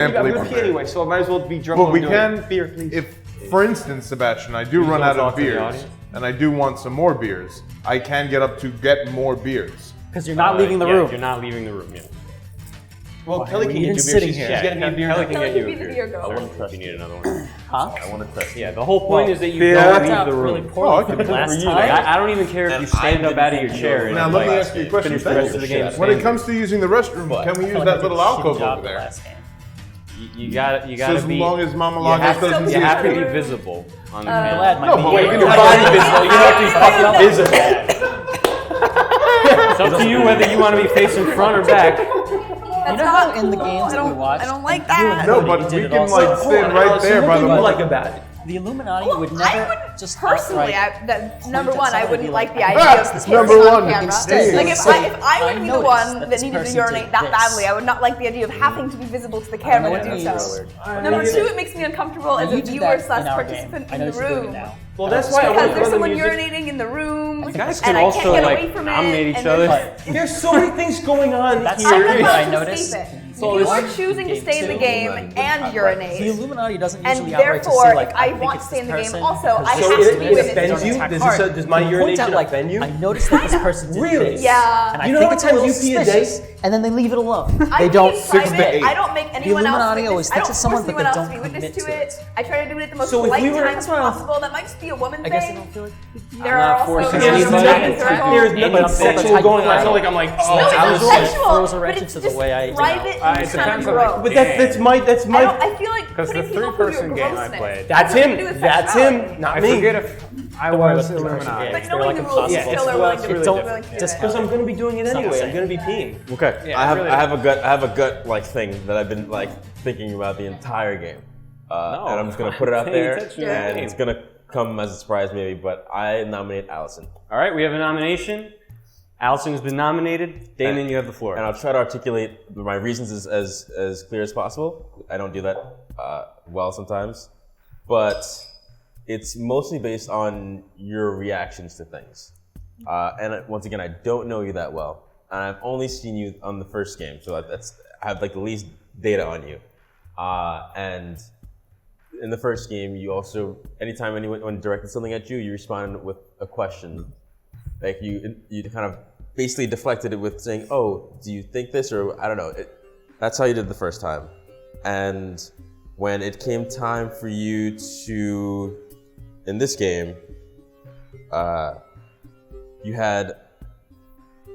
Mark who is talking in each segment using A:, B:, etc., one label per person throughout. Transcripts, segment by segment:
A: I'm going to pee anyway, so I might as well be drunk.
B: But we can,
A: beer, please.
B: if, for instance, Sebastian, I do run out of beers, and I do want some more beers, I can get up to get more beers.
C: Because you're not leaving the room.
D: You're not leaving the room yet.
A: Well, Kelly can
C: even
A: get you
C: sitting
A: beer. She's
C: here?
A: getting me a beer.
D: Kelly can get you a
E: be the
D: beer.
E: beer girl.
D: I want to trust you. Need another one.
C: Huh?
F: I want to test.
D: Yeah, the whole point is that you
B: Yeah.
D: don't
C: Worked out
D: leave the
C: really
D: room.
C: poorly from last time.
D: Like, I don't even care if you stand up out of your chair and
B: Now, let me ask you a question.
D: finish the rest of the game.
B: When it comes to using the restroom, can we use that little alcove over there?
D: You gotta
B: So
D: be.
B: as long as Mama
D: you
B: Lagos
D: have,
B: doesn't see
D: you have to
B: it.
D: be visible on the
C: I'm
D: camera.
C: glad my
B: No, but
C: being-
B: wait,
A: Your body visible. You have to be fucking visible.
D: It's up to you whether you want to be facing front or back.
C: You know how in the games that we watched,
E: I don't like that.
B: No, but we can like stand right there by the
A: What do you
B: wall.
A: like about it?
C: the Illuminati
E: Well,
C: would
E: I
C: never
E: wouldn't
C: just
E: personally.
C: outright
E: Number
C: point
E: one,
C: at
E: I
C: someone
E: wouldn't
C: and be
E: like the
C: like,
E: idea of this
B: number
E: person
B: one.
E: on camera.
C: Instead,
E: Like if I would be the
C: noticed
E: one
C: that
E: that
C: this
E: needed to
C: person
E: urinate
C: did
E: that
C: this.
E: badly, I would not like the idea of having to be visible to the camera to do so. Number two, it makes me uncomfortable as a
C: You did
E: viewer
C: that
E: slash
C: in our
E: participant
C: game. I
E: in
C: know
E: the
C: you're doing it
E: room.
C: now.
A: Well, that's why I
E: Because
A: want to
E: there's
A: run the
E: someone
A: music.
E: urinating in the room,
D: You guys
E: and
D: can
E: I
D: also
E: can't get
D: like
E: away from it.
D: nominate each
E: and
D: other.
E: there's-
A: There's so many things going on
C: That's
A: here.
E: I would
C: something
E: love
C: I
E: to
C: noticed.
E: escape it.
C: So
E: If you are
C: this
E: choosing to
C: game
E: stay in the
C: too,
E: game and
C: The
E: urinate,
C: Illuminati doesn't
E: and
C: usually outright just
E: therefore,
C: say like,
E: if I
C: think
E: want
C: it's
E: to stay in the
C: this
E: game,
C: person,
E: also, I
C: because
A: So
E: have
C: this
E: to be
A: it
E: witness
A: offends
E: to
A: you?
E: attack
A: Does
E: hard.
A: does my
C: Point
A: urination
C: out, like,
A: offend you?
C: I noticed that this person did
A: Really?
C: this.
E: Yeah.
C: And I
A: You know
C: think
A: how
C: it's a
A: many
C: little
A: times you pee a day?
C: suspicious, and then they leave it alone.
E: I
C: They don't.
E: pee in
B: 6 to
E: private.
B: 8.
E: I don't make anyone else
C: Illuminati
E: witness.
C: always
E: I don't
C: thinks it's someone,
E: force
C: but
E: anyone
C: they
E: else to be
C: don't
E: witness
C: commit
E: to
C: to
E: it. I try to do it at the most
A: So if
E: polite
A: we were-
E: times possible. That might just be a woman
C: I guess they
E: thing.
C: don't feel it.
E: There are also
D: forcing
E: there's
D: anybody.
E: nothing circle.
A: There's nothing
C: That's
A: sexual
C: how
A: going on.
C: you
A: It's not like I'm like,
E: No,
A: oh,
E: it's
C: I
E: not
C: was like,
E: sexual,
C: throws
E: but
C: erections
E: it's
C: to the
E: just
C: way I,
E: private
D: it
E: and kind
D: depends
E: of
D: on, like,
E: gross.
A: but that's my
E: I feel like
D: Because
E: putting
D: the
E: people through your
D: three-person game I
E: grossness.
D: played-
A: That's
E: Nothing to do
A: him.
E: with
A: That's
E: sexuality.
A: him. Not
D: I
A: me.
D: forget if I was Illuminati.
E: But
C: They're
E: knowing
C: like
E: the rules, you
C: impossible.
E: still are willing to
D: really
E: do
D: different.
E: it.
A: Because I'm gonna be doing it anyway. I'm gonna be peeing.
F: Okay.
D: Yeah,
F: I have
D: really.
F: I have a gut like thing that I've been like thinking about the entire game, and I'm just gonna put it out
D: Paying
F: there,
D: attention to the
F: and
D: game.
F: it's gonna come as a surprise maybe, but I nominate Allison,
D: All right, we have a nomination. Allison has been nominated. Damon, you have the floor.
F: and I'll try to articulate my reasons as clear as possible. I don't do that well sometimes, but it's mostly based on your reactions to things. And once again, I don't know you that well, and I've only seen you on the first game, so I have like the least data on you. And in the first game, you also, anytime anyone directed something at you, you responded with a question. Like you kind of basically deflected it with saying, "Oh, do you think this?" Or I don't know. That's how you did the first time. And when it came time for you to, in this game, you had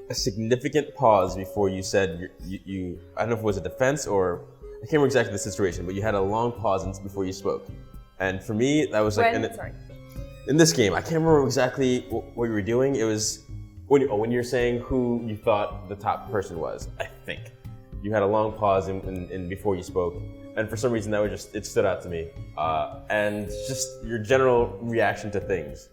F: a significant pause before you said you I don't know if it was a defense or I can't remember exactly the situation, but you had a long pause before you spoke. And for me, that was like in this game, I can't remember exactly what you were doing. It was when you're saying who you thought the top person was. I think you had a long pause in before you spoke, and for some reason that it stood out to me. And just your general reaction to things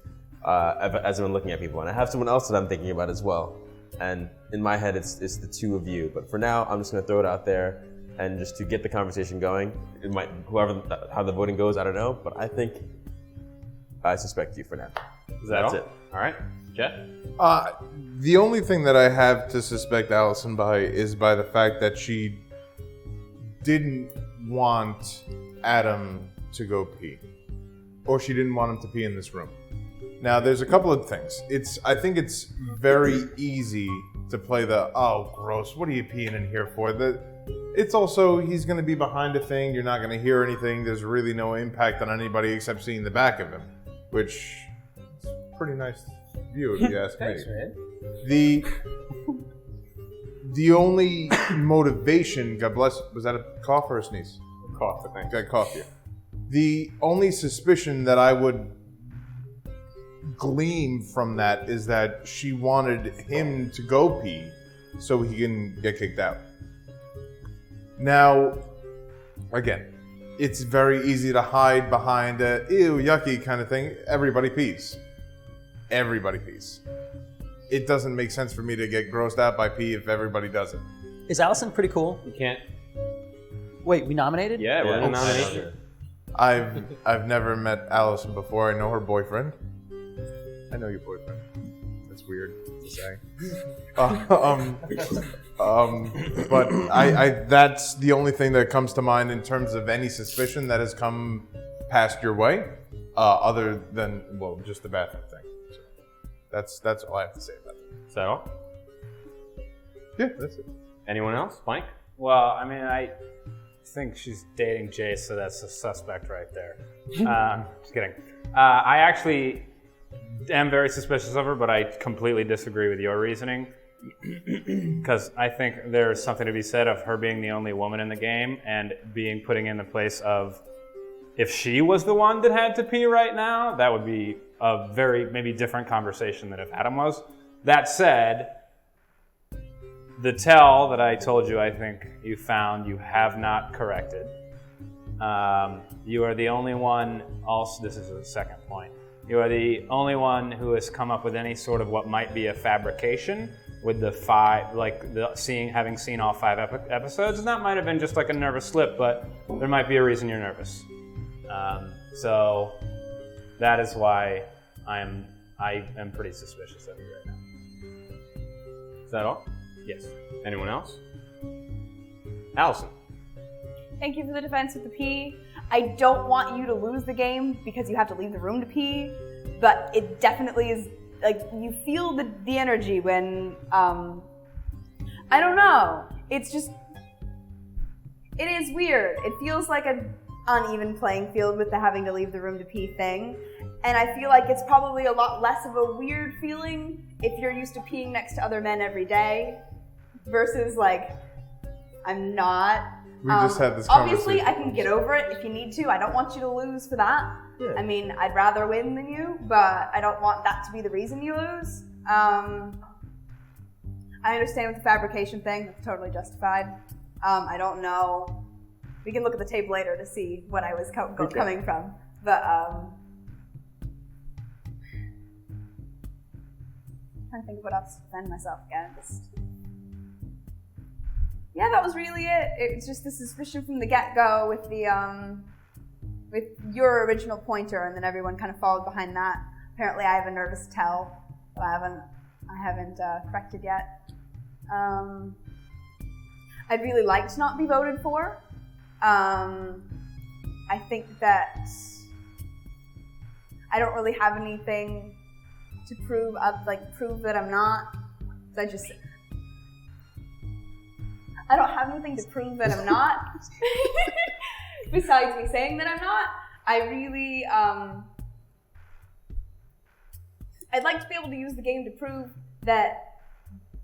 F: as I'm looking at people. And I have someone else that I'm thinking about as well. And in my head, it's the two of you. But for now, I'm just gonna throw it out there, and just to get the conversation going. It might how the voting goes, I don't know. But I think I suspect you for now.
D: That's
F: all?
D: it. All right, Jeff.
B: The only thing that I have to suspect Allison by is by the fact that she didn't want Adam to go pee, or she didn't want him to pee in this room. Now, there's a couple of things. I think it's very easy to play oh, gross, what are you peeing in here for? It's also, he's going to be behind a thing, you're not going to hear anything, there's really no impact on anybody except seeing the back of him, which is a pretty nice view if you ask me.
A: Thanks, man.
B: The only motivation, God bless, was that a cough or a sneeze?
A: Cough, I think.
B: I coughed you. The only suspicion that I would glean from that is that she wanted him to go pee so he can get kicked out. Now, again, it's very easy to hide behind a ew, yucky kind of thing. Everybody pees. Everybody pees. It doesn't make sense for me to get grossed out by pee if everybody does it.
C: Is Allison pretty cool?
D: You can't.
C: Wait, we nominated?
D: Yeah, we're in a nomination.
B: I've never met Allison before. I know her boyfriend. I know your boyfriend. That's weird to say. But I that's the only thing that comes to mind in terms of any suspicion that has come past your way, other than, well, just the bathroom thing. So that's all I have to say about it.
D: Is that all?
B: Yeah, that's it.
D: Anyone else? Mike?
G: Well, I mean, I think she's dating Jace, so that's a suspect right there. Just kidding. I actually am very suspicious of her, but I completely disagree with your reasoning. Because I think there's something to be said of her being the only woman in the game and putting in the place of, if she was the one that had to pee right now, that would be a very maybe different conversation than if Adam was. That said, the tell that I told you I think you found, you have not corrected. You are the only one, also, this is the second point, you are the only one who has come up with any sort of what might be a fabrication with the having seen all 5 episodes, and that might have been just like a nervous slip, but there might be a reason you're nervous. So that is why I am pretty suspicious of you right now. Is that all? Yes.
D: Anyone else? Allison.
E: Thank you for the defense with the pee. I don't want you to lose the game because you have to leave the room to pee, but it definitely is, like, you feel the energy when, I don't know. It's just, it is weird. It feels like an uneven playing field with the having to leave the room to pee thing. And I feel like it's probably a lot less of a weird feeling if you're used to peeing next to other men every day versus, like, I'm not.
B: We just had this
E: Obviously,
B: conversation.
E: I can get over it if you need to. I don't want you to lose for that.
B: Yeah.
E: I mean, I'd rather win than you, but I don't want that to be the reason you lose. I understand with the fabrication thing, that's totally justified. I don't know. We can look at the tape later to see what I was coming from. But, trying to think of what else to defend myself against. Yeah, that was really it. It was just the suspicion from the get-go with the with your original pointer, and then everyone kind of followed behind that. Apparently, I have a nervous tell that I haven't corrected yet. I'd really like to not be voted for. I think that I don't really have anything to prove that I'm not. I don't have anything to prove that I'm not. Besides me saying that I'm not. I really, I'd like to be able to use the game to prove that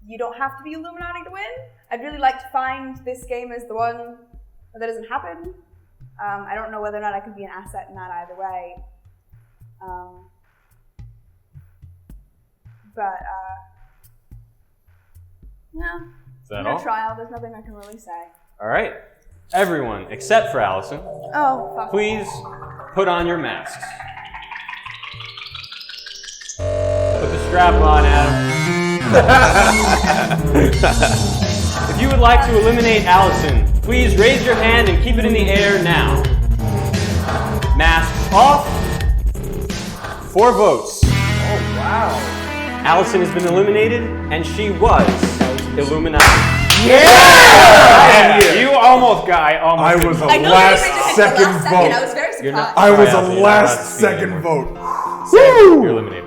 E: you don't have to be Illuminati to win. I'd really like to find this game as the one that doesn't happen. I don't know whether or not I could be an asset in that either way. No.
D: Is that
E: No
D: all?
E: trial. There's nothing I can really say.
D: All right. Everyone, except for Allison,
E: Oh, fuck.
D: please put on your masks. Put the strap on, Adam. If you would like to eliminate Allison, please raise your hand and keep it in the air now. Masks off. 4 votes.
A: Oh, wow.
D: Allison has been eliminated, and she was Illuminati.
G: You almost got.
B: I was a
E: I know
B: last
E: you raised your hand
B: second
E: for the last second. I
B: vote.
E: was very
D: You're not-
E: surprised.
B: I was
D: Sorry,
B: a
D: Allison, you're
B: last
D: not speaking
B: second
D: anymore.
B: vote.
D: You're eliminated.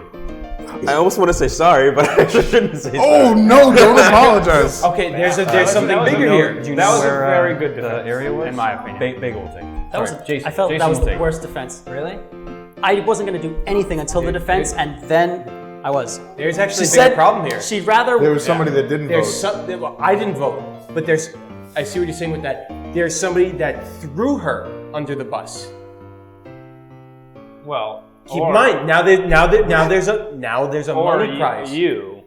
F: I almost want to say sorry, but I shouldn't say
B: Oh
F: sorry.
B: no! Don't apologize.
A: Okay, there's something
G: that was
A: bigger
G: a-
A: here.
G: that was a very good
D: the
G: defense,
D: area was?
G: in my opinion.
D: Bagel will take.
C: That was,
D: Jason.
C: I felt
D: Jason
C: that was
D: will
C: the
D: take.
C: worst defense. Really? I wasn't going to do anything until the defense, and then I was.
A: There's actually
C: She
A: a bigger
C: said
A: problem here.
C: she'd rather.
B: There was somebody that didn't
A: There's
B: vote.
A: well, I didn't vote, but I see what you're saying with that. There's somebody that threw her under the bus.
G: Well,
A: Keep in mind, now there's a
G: or
A: money prize.
G: you.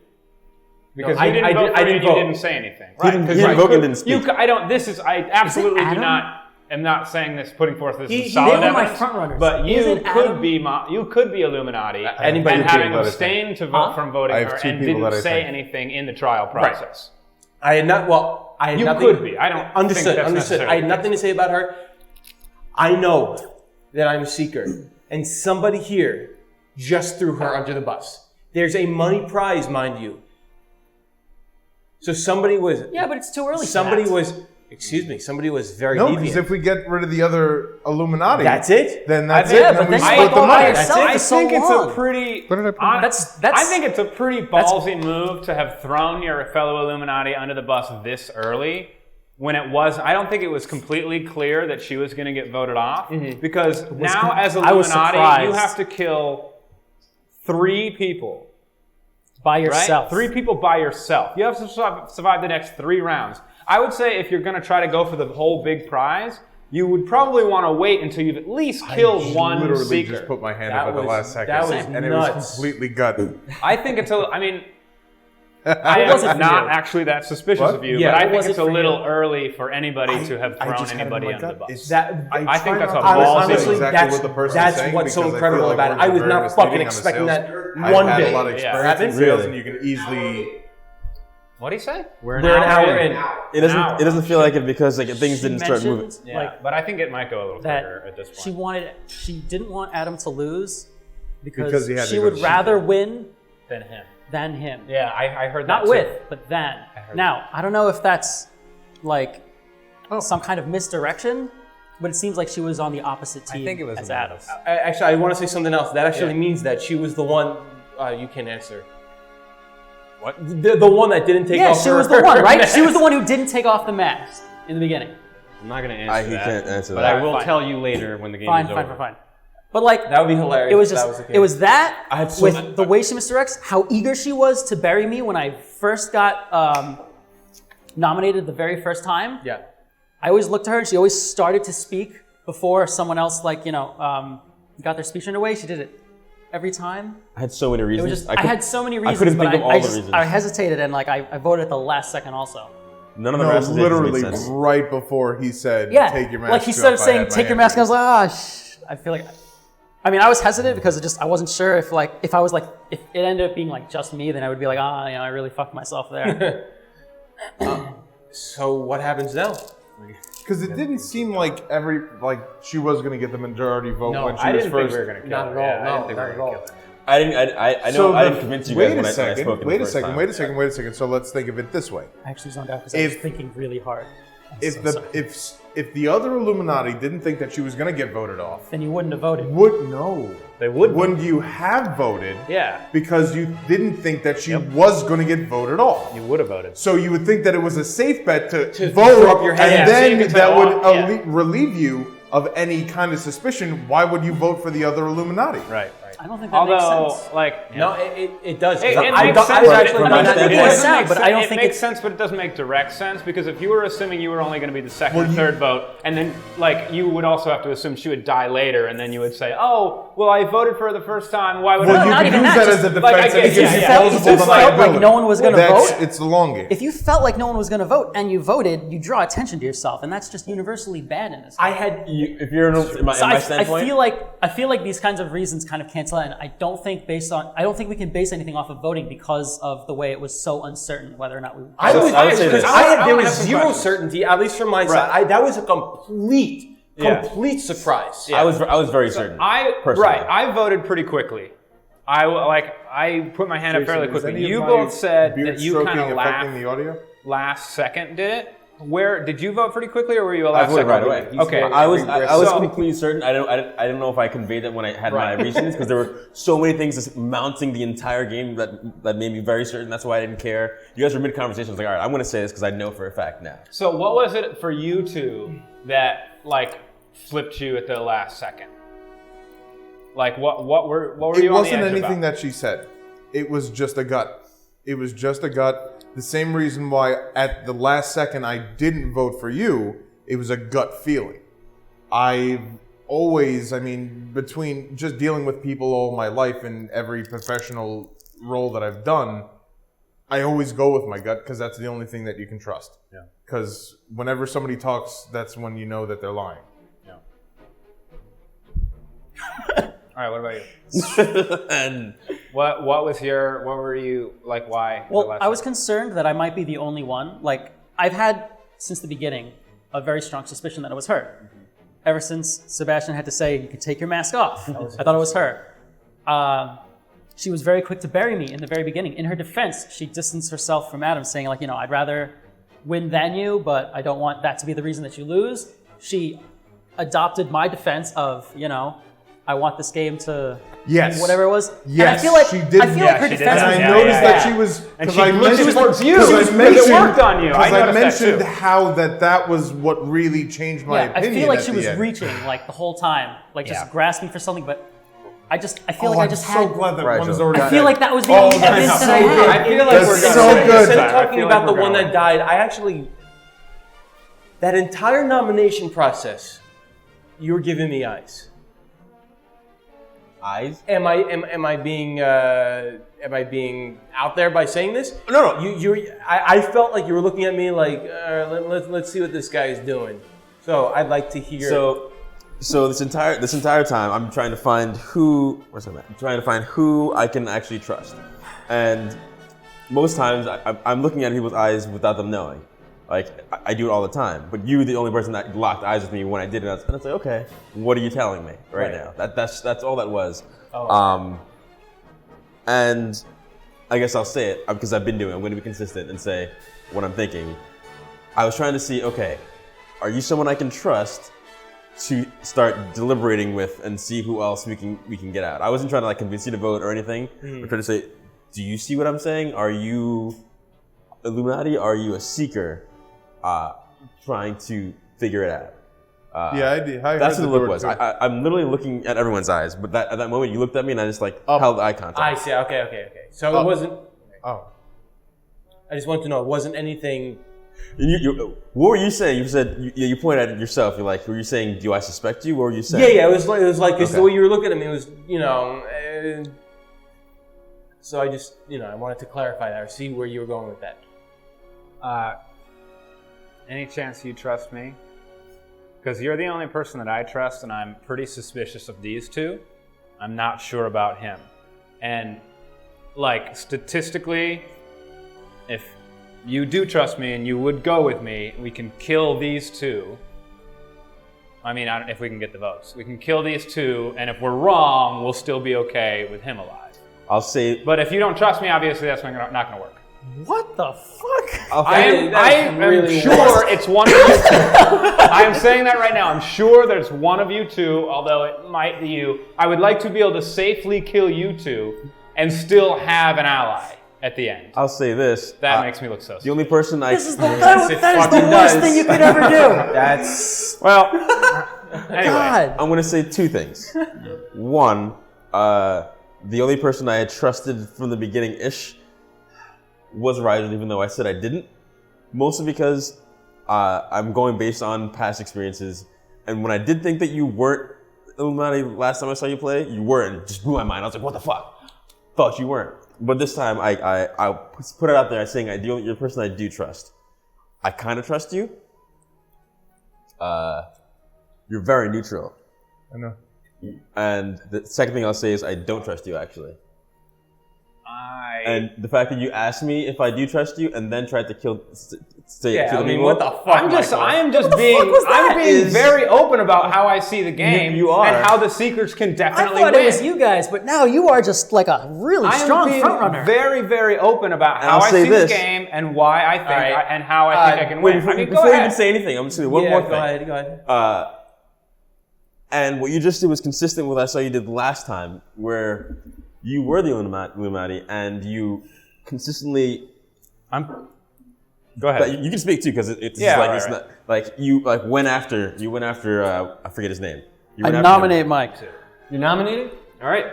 G: Because
A: I
G: you didn't
A: didn't-
G: vote for
A: I
G: it,
A: didn't
G: you
A: vote.
G: didn't say anything.
F: He didn't vote and didn't speak.
G: I absolutely do
C: Adam?
G: not. am not saying this, putting forth this
A: He-
G: as solid
C: they were my
G: evidence,
C: front runners.
G: but you
C: Isn't
G: could
C: Adam-
G: be you could be Illuminati,
B: Anybody
G: and
B: could
G: having
B: be, but I
G: abstained to vote from voting
B: I have
G: her
B: 2
G: and
B: people
G: didn't
B: that I
G: say
B: think.
G: anything in the trial process.
A: I had not. Well, I had
G: You
A: nothing.
G: could be. I don't
A: Understood.
G: think that's
A: Understood. I
G: necessarily
A: had nothing to say about her. I know that I'm a seeker, and somebody here just threw her under the bus. There's a money prize, mind you. So somebody was.
C: Yeah, but it's too early.
A: Somebody
C: for that.
A: was. Excuse me. Somebody was very
B: No,
A: deviant.
B: because if we get rid of the other Illuminati,
A: That's it.
B: then that's
C: Yeah,
B: it. And
C: but
B: then we
C: then you
B: split
C: go
B: the
C: by
B: money.
C: yourself.
G: I
C: for so
G: think it's
C: long.
G: a pretty.
B: What did I put?
G: I think it's a pretty ballsy move to have thrown your fellow Illuminati under the bus this early. When it was, I don't think it was completely clear that she was going to get voted off because now as
C: I was
G: Illuminati, you
C: surprised.
G: have to kill 3 people.
C: by
G: Right?
C: yourself.
G: 3 people by yourself. You have to survive the next 3 rounds. I would say if you're going to try to go for the whole big prize, you would probably want to wait until you've at least killed one
B: literally
G: seeker.
B: just put my hand
A: That
B: up at the
A: was-
B: last second,
A: that was
B: and it
A: nuts.
B: was completely gutted.
G: I think it's I mean, I
C: was it
G: am
C: for
G: not
C: you?
G: actually that suspicious
B: What?
G: of you,
A: Yeah,
G: but I
A: what
G: think
C: was
G: it's
C: it
G: a
C: for
G: little
C: you?
G: early for anybody to have thrown
B: just had it in
G: anybody
B: my
G: under the
B: gut.
G: bus.
B: It's-
A: That
G: I think
B: try
G: that's
B: not
G: a
B: to
G: ballsy-
B: listen to
A: honestly,
B: exactly
A: that's
B: what the person's
A: that's
B: saying
A: what's so
B: because I
A: incredible
B: feel like
A: about it.
B: words
A: I
B: are
A: was
B: very
A: not
B: misleading
A: fucking
B: on the
A: expecting
B: sales.
A: that
B: I've
A: one
B: had
A: bit.
B: a lot of
G: Yeah.
B: experience in
A: Happen?
B: sales, and you can easily.
G: What'd he say?
A: We're an hour in.
F: It doesn't feel like it because like things
C: She
F: didn't start moving.
C: mentioned,
G: Yeah,
C: like
G: but I think it might go a little quicker
C: that
G: at this
C: she
G: point
C: didn't want Adam to lose
B: Because he had to
C: she
B: go
C: would
B: to
C: rather win
G: than him.
C: than him.
G: Yeah, I heard that
C: Not
G: too.
C: with, but than.
G: heard
C: Now, I don't know if that's like some kind of misdirection, but it seems like she was on the opposite team
G: think it was
C: as
G: a
C: Adam.
A: Actually, I want to say something else. That actually means that she was the one. You can answer.
G: What?
A: The one that didn't take
C: Yeah,
A: off.
C: she
A: her-
C: was the one, right?
A: mask.
C: She was the one who didn't take off the mask in the beginning.
G: I'm not going to
F: I
G: answer that.
F: can't answer
G: but
F: that.
G: I will
C: Fine.
G: tell you later when the game
C: Fine,
G: is
C: fine,
G: over.
C: fine, fine. But like
A: That would be hilarious.
C: it was
A: if
C: just
A: that was the case.
C: it was that
A: I have so
C: with
A: much-
C: the way she misdirects, how eager she was to bury me when I first got nominated the very first time.
A: Yeah.
C: I always looked to her and she always started to speak before someone else got their speech underway. She did it every time.
F: I had so many
C: It
F: reasons.
C: was just I had so many reasons,
F: couldn't
C: but
F: think of all
C: I
F: the
C: just,
F: reasons.
C: I hesitated and like I voted at the last second also.
F: None of the
B: No,
F: rest of
B: literally
F: made sense.
B: right before he said,
C: Yeah,
B: "Take your mask."
C: like he
B: off,"
C: started
B: I
C: saying,
B: had my
C: "Take your
B: hand
C: mask." I was like, I feel like. I mean, I was hesitant because I wasn't sure if if it ended up being like just me, then I would be like, I really fucked myself there.
A: So what happens now?
B: Because it didn't seem like she was going to get the majority vote
A: No,
B: when she
G: I
B: was
G: didn't think
B: first.
G: we were going to kill
A: Not
G: her.
A: at all.
G: Yeah, I
A: No,
G: didn't think
A: not
G: we
A: at
G: were
A: all.
G: going to kill her.
F: I know
B: So
F: I didn't convince you guys when I spoke in
B: Wait
F: the
B: a
F: first
B: second.
F: time.
B: Wait a second. Wait a second. So let's think of it this way:
C: I actually zoned out because I was
B: If-
C: thinking really hard.
B: if the other Illuminati didn't think that she was going to get voted off,
C: Then you wouldn't have voted.
G: They would.
B: wouldn't you have voted?
G: Yeah,
B: Because you didn't think that she was going to get voted off.
G: you would have voted.
B: So you would think that it was a safe bet to
A: throw
B: vote,
A: up your hand.
B: and
G: Yeah, so
B: then
G: you could say,
B: that would
G: "Oh, yeah."
B: relieve you of any kind of suspicion. Why would you vote for the other Illuminati?
G: Right.
C: I don't think that makes
G: Although,
C: sense.
G: like,
A: No, it does.
G: It
A: I
G: makes
A: thought-
G: sense.
A: I actually-
F: From
A: I
F: my
A: mean,
F: standpoint.
A: it
C: It
A: does-
C: does sound, but I don't
G: it
C: think
G: makes
C: it-
G: sense, but it doesn't make direct sense because if you were assuming you were only going to be the second
B: Well,
G: or third vote, and then like you would also have to assume she would die later, and then you would say, "Oh, well, I voted for her the first time. Why would
B: Well,
G: I?"
B: you
C: not
B: can
C: even
B: use
C: that,
B: that
C: just
B: as a defense,
G: like, I
B: and
G: guess,
B: it gives
G: yeah,
B: you
G: yeah.
B: plausible
C: If you felt like
B: deniability.
C: no one was gonna
B: That's-
C: vote-
B: It's the long game.
C: If you felt like no one was going to vote and you voted, you draw attention to yourself, and that's just universally bad in this.
A: I had.
F: If you're in my
C: So I
F: standpoint,
C: feel like these kinds of reasons kind of cancel out, and I don't think we can base anything off of voting because of the way it was so uncertain whether or not we.
A: I would say
F: this.
A: there
G: I
A: was
G: have some
A: zero
G: questions.
A: certainty, at least from my side. That was a complete surprise.
F: I was very certain. personally.
G: I voted pretty quickly. I put my hand up fairly
B: Jason, is
G: quickly.
B: any of
G: You
B: my
G: both said
B: beard
G: that you
B: stroking
G: kind of
B: affecting the audio?
G: last second did it. Where did you vote pretty quickly, or were you a last
F: I voted
G: second?
F: right away.
G: Okay.
F: I was
G: So-
F: completely certain. I don't know if I conveyed that when I had my reasons because there were so many things just mounting the entire game that made me very certain. That's why I didn't care. You guys were mid conversation. I was like, all right, I'm going to say this because I know for a fact now.
G: So what was it for you two that like flipped you at the last second? Like what were
B: It
G: you on the
B: wasn't
G: edge
B: anything
G: about?
B: that she said. It was just a gut. It was just a gut. The same reason why at the last second I didn't vote for you, it was a gut feeling. I've always, between just dealing with people all my life in every professional role that I've done, I always go with my gut because that's the only thing that you can trust.
G: Yeah.
B: Because whenever somebody talks, that's when you know that they're lying.
G: All right, what about you?
F: And
G: What were you like? Why? the
C: Well,
G: last
C: I was
G: second?
C: concerned that I might be the only one. Like I've had since the beginning a very strong suspicion that it was her. Ever since Sebastian had to say you can take your mask off, I thought it was her. she was very quick to bury me in the very beginning. In her defense, she distanced herself from Adam, saying like, I'd rather win than you, but I don't want that to be the reason that you lose. She adopted my defense of, I want this game to
B: Yes.
C: whatever it was.
B: Yes,
C: and I feel like
B: she did.
C: I feel like her
G: she did
C: defense
G: that.
C: was
B: And I
G: Yeah,
B: noticed
G: yeah,
B: that
G: yeah.
B: she was,
G: And
B: because
G: she
B: I
G: looked
B: mentioned
G: towards you.
B: because I
G: Because it
B: mentioned-
G: worked on you. I
B: because
G: noticed that
B: mentioned
G: too.
B: how that was what really changed my
C: I
B: opinion.
C: feel like
B: at
C: she
B: the
C: was
B: end.
C: reaching like the whole time, like just
G: Yeah.
C: grasping for something, but I feel
B: Oh,
C: like I
B: I'm
C: just
B: so
C: had
B: glad that
F: Rigel.
B: one is already
C: I feel
B: dead.
C: like that was the
B: Oh,
C: only
B: that's
C: evidence
B: so
C: that I
B: good.
C: had.
A: I feel like
B: That's
A: we're
B: so
A: gonna,
B: good.
A: instead of
G: I
A: talking
G: feel
A: about
G: like
A: the
G: we're
A: one
G: gonna
A: that died, I actually that entire nomination process, you were giving me eyes.
F: Eyes?
A: Am I being out there by saying this?
F: No.
A: I felt like you were looking at me like let's see what this guy is doing. So I'd like to hear.
F: So this entire time, I'm trying to find who. Where's that? I'm trying to find who I can actually trust, and most times I'm looking at people's eyes without them knowing. Like I do it all the time, but you were the only person that locked eyes with me when I did it. And it's like, okay, what are you telling me right now? That's all that was.
A: Oh.
F: And I guess I'll say it because I've been doing it. I'm going to be consistent and say what I'm thinking. I was trying to see, okay, are you someone I can trust to start deliberating with and see who else we can get out? I wasn't trying to like convince you to vote or anything. I'm trying to say, do you see what I'm saying? Are you Illuminati? Are you a seeker trying to figure it out?
B: Yeah, I did. I
F: That's
B: heard
F: what the
B: the
F: look
B: door
F: was.
B: too.
F: I'm literally looking at everyone's eyes, but at that moment you looked at me and I just held eye contact.
A: I see. Okay. So it wasn't.
B: Oh.
A: I just wanted to know. It wasn't anything.
F: What were you saying? You said you pointed at yourself. You're like, were you saying, "Do I suspect you?" What were you saying?
A: Yeah. It was like because
F: Okay.
A: the way you were looking at me was, so I just, I wanted to clarify that or see where you were going with that.
G: Any chance you trust me? Because you're the only person that I trust, and I'm pretty suspicious of these two. I'm not sure about him. And, like, statistically, if you do trust me and you would go with me, we can kill these two. I mean, if we can get the votes. We can kill these two, and if we're wrong, we'll still be okay with him alive.
F: I'll say.
G: But if you don't trust me, obviously that's not going to work.
C: What the fuck?
G: I am
A: really
G: sure it's one of you two. I am saying that right now. I'm sure there's one of you two, although it might be you. I would like to be able to safely kill you two and still have an ally at the end.
F: I'll say this.
G: That makes me look so
F: The
G: stupid.
F: only person I.
C: This is the,
A: Yes, it
C: that is the
A: fucking
C: worst
A: does.
C: thing you could ever do.
A: That's
G: Well, anyway.
C: God.
F: I'm going to say two things. One, the only person I had trusted from the beginning-ish was Rigel, even though I said I didn't. Mostly because I'm going based on past experiences. And when I did think that you weren't Illuminati last time I saw you play, you weren't. It just blew my mind. I was like, what the fuck? Thought you weren't. But this time, I put it out there saying you're the person I do trust. I kind of trust you. You're very neutral.
B: I know.
F: And the second thing I'll say is I don't trust you, actually. And the fact that you asked me if I do trust you and then tried to kill
A: I mean,
F: people.
A: what the fuck?
G: I am just
C: What the
G: being,
C: fuck was that?
G: I'm being very open about how I see the game
F: You are.
G: and how the Seekers can
C: I
G: definitely
C: thought
G: win.
C: it was you guys, but now you are just like a really
G: I am
C: strong
G: being
C: front runner.
G: very, very open about
F: And
G: how
F: I'll
G: I
F: say
G: see
F: this.
G: the game and why I think
A: right.
G: and how I think I can
F: Wait,
G: win. I mean,
F: before
G: go
F: you
G: ahead.
F: even say anything, I'm just going to say one more thing.
A: Go ahead.
F: And what you just did was consistent with what I saw you did last time, where you were the Illuminati and you consistently.
G: Go ahead.
F: You can speak too, because it's
G: Yeah,
F: like
G: right,
F: it's
G: right.
F: not like you went after I forget his name. You
C: I
F: went after
C: nominate
F: him.
C: Mike.
D: You're nominated? All right.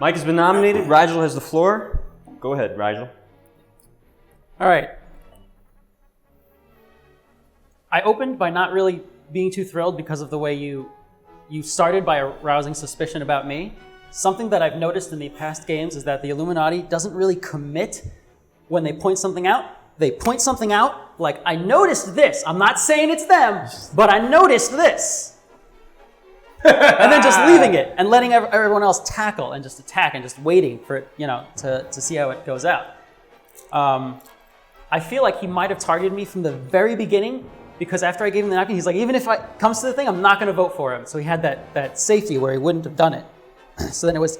D: Mike has been nominated. Rigel has the floor. Go ahead, Rigel.
C: All right. I opened by not really being too thrilled because of the way you started by arousing suspicion about me. Something that I've noticed in the past games is that the Illuminati doesn't really commit when they point something out. They point something out like, I noticed this. I'm not saying it's them, but I noticed this. And then just leaving it and letting everyone else tackle and just attack and just waiting for it, to see how it goes out. I feel like he might have targeted me from the very beginning, because after I gave him the napkin, he's like, even if it comes to the thing, I'm not going to vote for him. So he had that safety where he wouldn't have done it. So then it was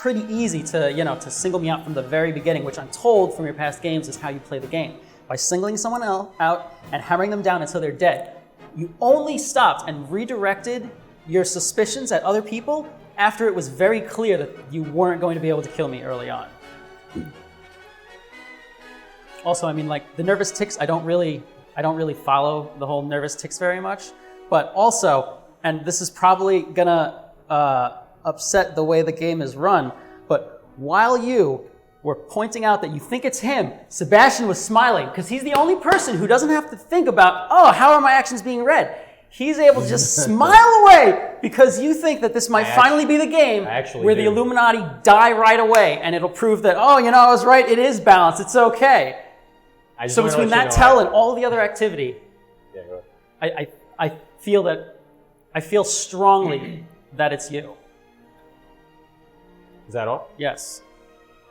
C: pretty easy to single me out from the very beginning, which I'm told from your past games is how you play the game. By singling someone else out and hammering them down until they're dead. You only stopped and redirected your suspicions at other people after it was very clear that you weren't going to be able to kill me early on. Also, I mean, like, the nervous tics, I don't really follow the whole nervous tics very much. But also, and this is probably gonna upset the way the game is run, but while you were pointing out that you think it's him, Sebastian was smiling, because he's the only person who doesn't have to think about, oh, how are my actions being read? He's able to just smile away because you think that this might finally be the game where the Illuminati die right away, and it'll prove that, oh, I was right, it is balanced, it's okay. So between that tell and all the other activity, I feel strongly that it's you.
D: Is that all?
C: Yes.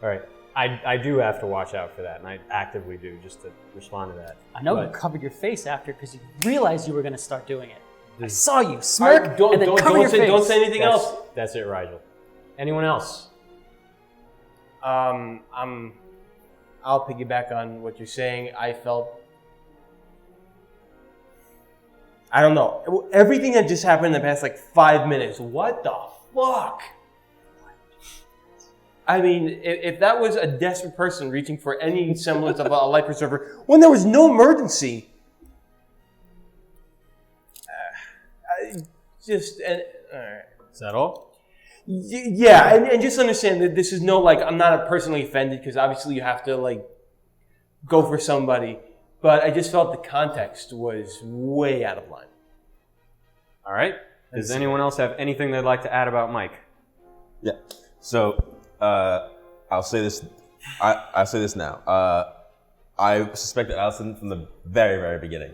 D: All right. I do have to watch out for that, and I actively do, just to respond to that.
C: I know you covered your face after because you realized you were going to start doing it. I saw you smirk and then cover your face.
D: Don't say anything else. That's it, Rigel. Anyone else?
A: I'll piggyback on what you're saying. I don't know. Everything that just happened in the past 5 minutes. What the fuck? I mean, if that was a desperate person reaching for any semblance of a life preserver when there was no emergency, all right.
D: Is that all?
A: Yeah, and just understand that this is no, I'm not personally offended because obviously you have to, go for somebody. But I just felt the context was way out of line.
D: All right. Does anyone else have anything they'd like to add about Mike?
F: Yeah. So, I'll say this. I'll say this now. I suspected Allison from the very, very beginning.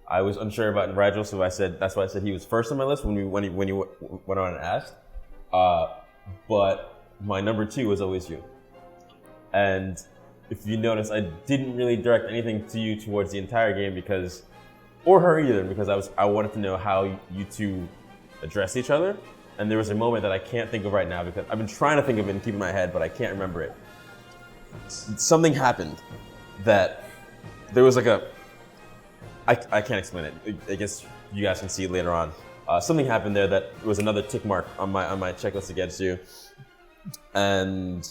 F: I was unsure about Rigel, so that's why I said he was first on my list when you went on and asked. But my number 2 was always you. And if you notice, I didn't really direct anything to you towards the entire game or her either, because I wanted to know how you two address each other. And there was a moment that I can't think of right now because I've been trying to think of it and keep it in my head, but I can't remember it. Something happened that there was I can't explain it. I guess you guys can see it later on. Something happened there that was another tick mark on my checklist against you. And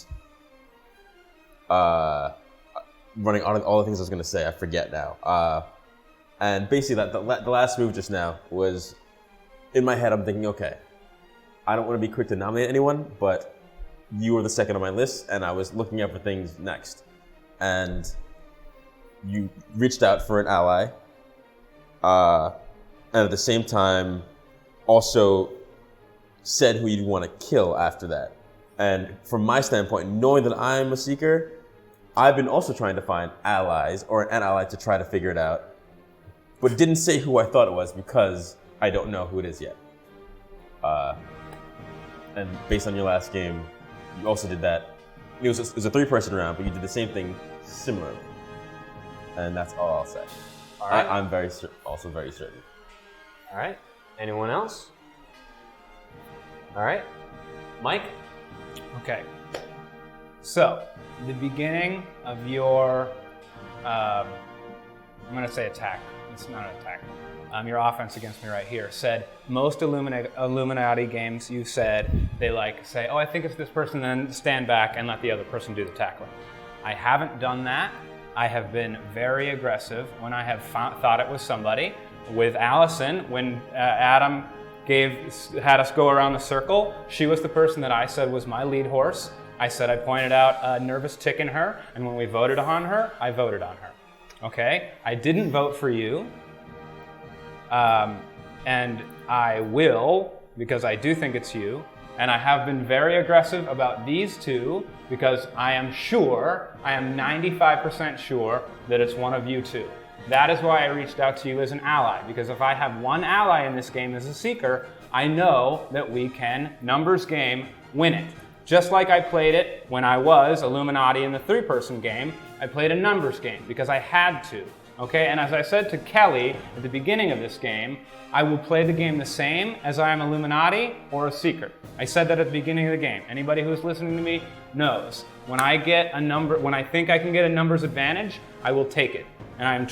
F: running on all the things I was going to say, I forget now. And basically, the last move just now was, in my head, I'm thinking, okay, I don't want to be quick to nominate anyone, but you were the second on my list, and I was looking up for things next. And you reached out for an ally, and at the same time, also said who you'd want to kill after that. And from my standpoint, knowing that I'm a seeker, I've been also trying to find allies or an ally to try to figure it out, but didn't say who I thought it was because I don't know who it is yet. And based on your last game, you also did that. It was a 3-person round, but you did the same thing similarly. And that's all I'll say.
D: All right.
F: I'm also very certain.
D: All right. Anyone else? All right. Mike?
G: Okay. So, the beginning of your, I'm going to say attack. It's not an attack. Your offense against me right here said most Illuminati games you said they say, oh, I think it's this person, then stand back and let the other person do the tackling. I haven't done that. I have been very aggressive when I have thought it was somebody. With Allison, when Adam had us go around the circle, she was the person that I said was my lead horse. I pointed out a nervous tick in her, and when we voted on her, I voted on her. Okay? I didn't vote for you. And I will, because I do think it's you, and I have been very aggressive about these two because I am 95% sure that it's one of you two. That is why I reached out to you as an ally, because if I have one ally in this game as a seeker, I know that we can, numbers game, win it. Just like I played it when I was Illuminati in the 3-person game, I played a numbers game because I had to. Okay, and as I said to Kelly at the beginning of this game, I will play the game the same as I am Illuminati or a Seeker. I said that at the beginning of the game. Anybody who's listening to me knows. When I get a number, when I think I can get a numbers advantage, I will take it. And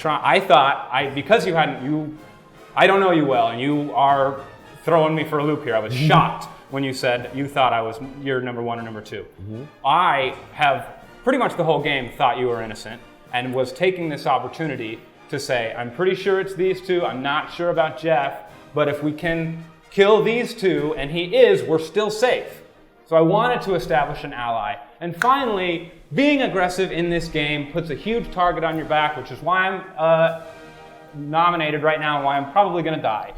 G: because I don't know you well, and you are throwing me for a loop here. I was shocked when you said you thought you're number 1 or number 2. I have pretty much the whole game thought you were innocent, and was taking this opportunity to say, I'm pretty sure it's these two, I'm not sure about Jeff, but if we can kill these two, and he is, we're still safe. So I wanted to establish an ally. And finally, being aggressive in this game puts a huge target on your back, which is why I'm nominated right now and why I'm probably gonna die.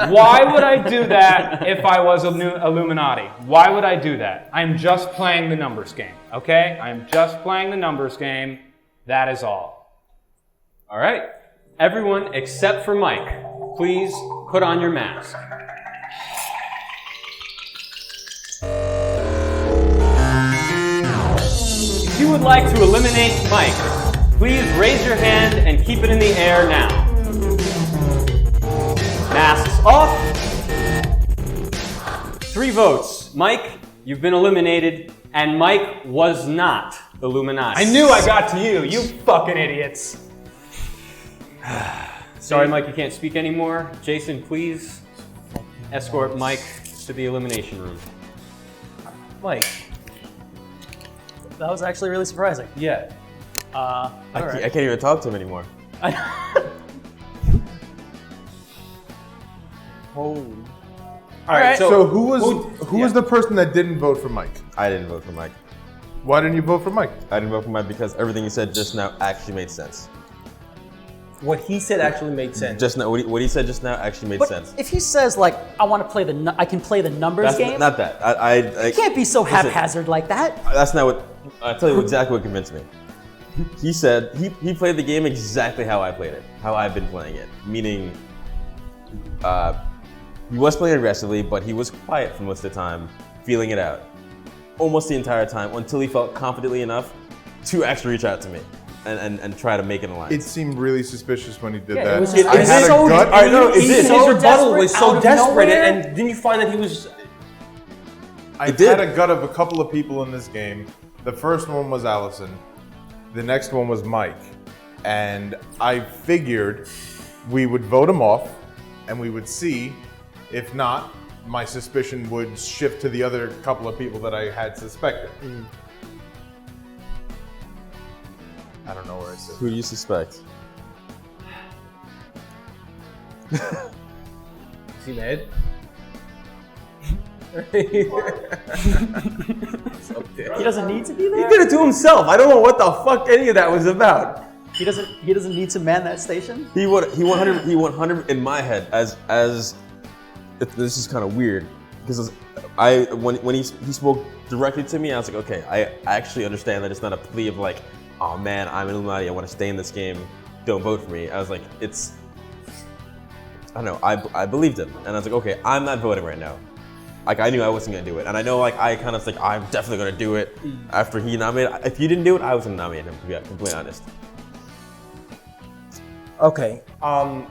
G: Why would I do that if I was Illuminati? Why would I do that? I'm just playing the numbers game, okay? I'm just playing the numbers game. That is all.
D: All right. Everyone except for Mike, please put on your mask. If you would like to eliminate Mike, please raise your hand and keep it in the air now. Masks off. 3 votes. Mike, you've been eliminated, and Mike was not Illuminati.
G: I knew I got to you, you fucking idiots.
D: Sorry, Mike, you can't speak anymore. Jason, please escort Mike to the elimination room.
A: Mike.
C: That was actually really surprising.
A: Yeah.
F: I can't even talk to him anymore.
A: All right.
B: So who was the person that didn't vote for Mike?
F: I didn't vote for Mike.
B: Why didn't you vote for Mike?
F: I didn't vote for Mike because everything you said just now actually made sense.
A: What he said actually made sense.
F: Just now, what he said just now actually made
C: But
F: sense.
C: if he says like, I want to play I can play the numbers
F: That's
C: game.
F: not that. I
C: You can't be so
F: listen,
C: haphazard like that.
F: That's not what. I'll tell you exactly what convinced me. He said he played the game exactly how I played it, how I've been playing it. Meaning, he was playing aggressively, but he was quiet for most of the time, feeling it out, almost the entire time, until he felt confidently enough to actually reach out to me and try to make an alliance.
B: It seemed really suspicious when he did
C: Yeah,
B: that.
C: it was
A: It
C: I
A: was
B: had a
A: so,
B: gut.
A: I know,
C: He's
A: his
C: so
A: rebuttal
C: desperate
A: was
C: out
A: so
C: of
A: desperate,
C: nowhere.
A: and didn't you find that he was?
B: I
F: did.
B: had a gut of a couple of people in this game. The first one was Allison. The next one was Mike. And I figured we would vote him off and we would see. If not, my suspicion would shift to the other couple of people that I had suspected. I don't know where I said.
F: Who do you suspect?
A: Is he mad?
C: He doesn't need to be
F: He
C: there.
F: did it to himself. I don't know what the fuck any of that was about.
C: He doesn't need to man that station.
F: He 100 in my head as this is kind of weird because when he spoke directly to me, I was like, okay, I actually understand that it's not a plea of like, oh man, I'm an Illuminati, I want to stay in this game, don't vote for me. I was like, I don't know, I believed him, and I was like, okay, I'm not voting right now. Like I knew I wasn't gonna do it, and I know like I kind of like I'm definitely gonna do it after he nominated. If you didn't do it, I was gonna nominate him. To be completely honest.
A: Okay. All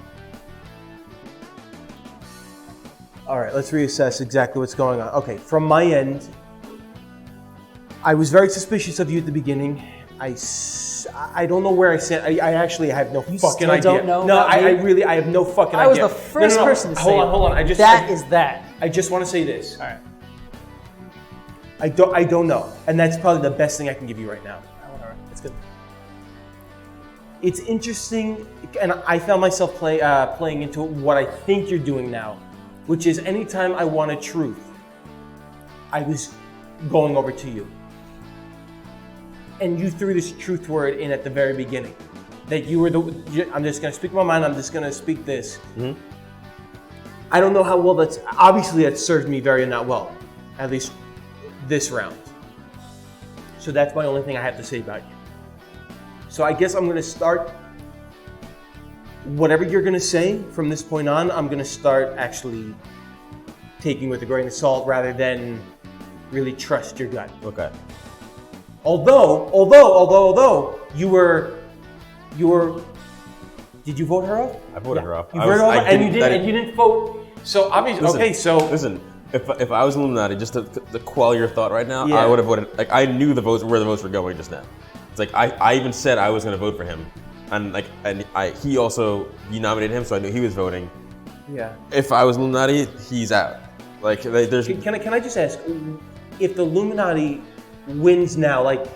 A: right. Let's reassess exactly what's going on. Okay. From my end, I was very suspicious of you at the beginning. I don't know where I said. I actually have no fucking
C: still
A: idea.
C: don't know
A: No,
C: about
A: I
C: me?
A: really have no fucking
C: I was
A: idea.
C: the first person to say
A: Hold on.
C: that is that.
A: I just want to say this.
C: All right.
A: I don't know, and that's probably the best thing I can give you right now.
C: Whatever. It's good.
A: It's interesting, and I found myself playing into what I think you're doing now, which is anytime I wanted truth, I was going over to you. And you threw this truth word in at the very beginning. That you were I'm just going to speak my mind, I'm just going to speak this.
F: Mm-hmm.
A: I don't know how well obviously that served me very not well, at least this round. So that's my only thing I have to say about you. So I guess I'm going to start, whatever you're going to say from this point on, I'm going to start actually taking with a grain of salt rather than really trust your gut.
F: Okay.
A: Although you were Did you vote her off?
F: I voted her off.
A: You voted her off, and you didn't vote. So obviously, okay. So
F: listen, if I was Illuminati, just to quell your thought right now,
A: Yeah.
F: I would have voted. Like I knew where the votes were going just now. It's like I even said I was going to vote for him, and he nominated him, so I knew he was voting.
A: yeah.
F: If I was Illuminati, he's out. Like there's.
A: Can I just ask, if the Illuminati wins now, like,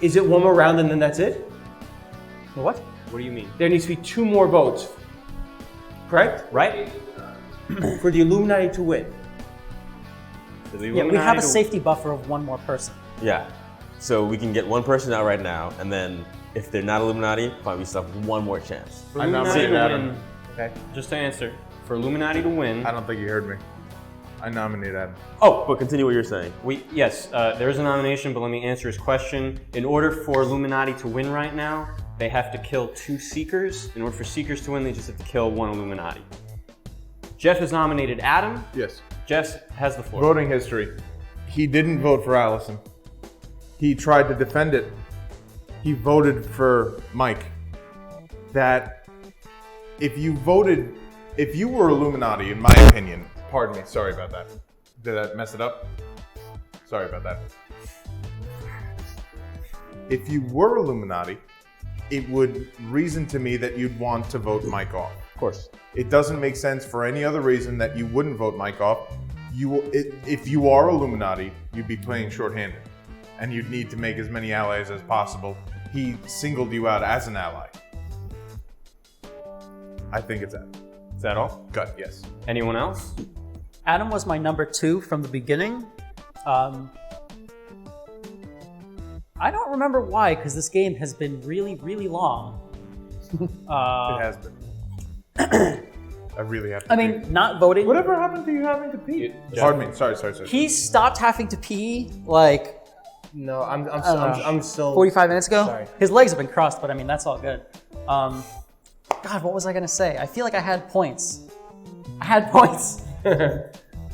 A: is it one more round and then that's it?
C: What?
D: What do you mean?
A: There needs to be 2 more votes, correct?
D: Right?
A: For the Illuminati to win.
C: Yeah, we have a safety buffer of 1 more person.
F: Yeah. So we can get one person out right now, and then if they're not Illuminati, fine, we still have 1 more chance.
D: For
B: I
D: Illuminati
B: nominated
D: to
B: Adam.
D: win,
A: Okay.
D: just to answer, for Illuminati to win,
B: I don't think you heard me. I nominated Adam.
F: Oh, but continue what you're saying.
D: yes, there is a nomination, but let me answer his question. In order for Illuminati to win right now, they have to kill 2 Seekers. In order for Seekers to win, they just have to kill 1 Illuminati. Jeff has nominated Adam.
B: Yes.
D: Jeff has the floor.
B: Voting history. He didn't vote for Allison. He tried to defend it. He voted for Mike. That if you were Illuminati, in my opinion, pardon me, sorry about that. Did I mess it up? Sorry about that. If you were Illuminati, it would reason to me that you'd want to vote Mike off.
F: Of course.
B: It doesn't make sense for any other reason that you wouldn't vote Mike off. If you are Illuminati, you'd be playing shorthanded, and you'd need to make as many allies as possible. He singled you out as an ally. I think it's Adam.
D: Is that all?
B: Gut, yes.
D: Anyone else?
C: Adam was my number 2 from the beginning. I don't remember why, because this game has been really, really long.
B: It has been. I really have to.
C: I mean, not voting.
B: whatever happened to you having to pee? Pardon me. Sorry.
C: He stopped having to pee like
A: No, I'm still
C: 45 minutes ago.
A: Sorry.
C: His legs have been crossed, but I mean, that's all good. God, what was I going to say? I feel like I had points.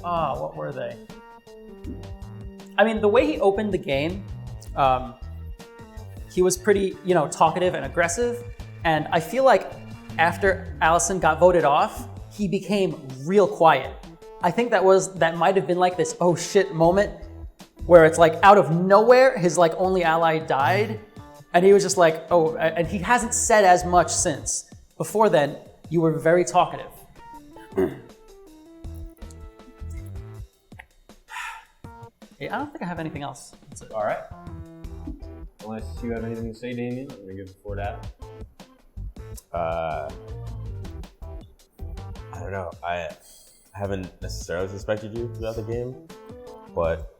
C: What were they? I mean, the way he opened the game, he was pretty, talkative and aggressive. And I feel like after Allison got voted off, he became real quiet. I think that might have been like this oh shit moment where it's like out of nowhere, his like only ally died. And he was just like, oh, and he hasn't said as much since. Before then, you were very talkative. Yeah, I don't think I have anything else. That's it.
D: All right. Unless you have anything to say, Damien, I'm going to give the floor to Adam.
F: I don't know. I haven't necessarily suspected you throughout the game, but,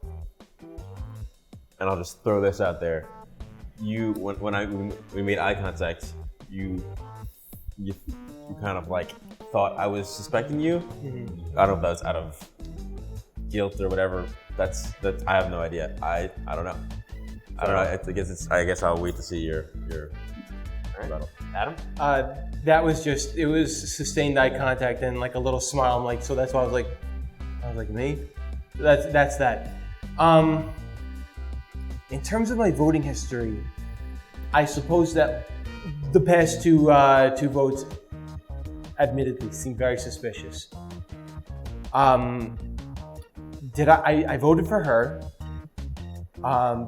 F: and I'll just throw this out there. When we made eye contact, you kind of like thought I was suspecting you. Mm-hmm. I don't know if that was out of guilt or whatever. That's I have no idea. I don't know. I don't know. I guess I'll wait to see your rebuttal.
D: Adam?
A: That was it was sustained eye contact and like a little smile. I'm like, so that's why I was like, me? That's that. In terms of my voting history, I suppose that the past two votes admittedly seem very suspicious. I voted for her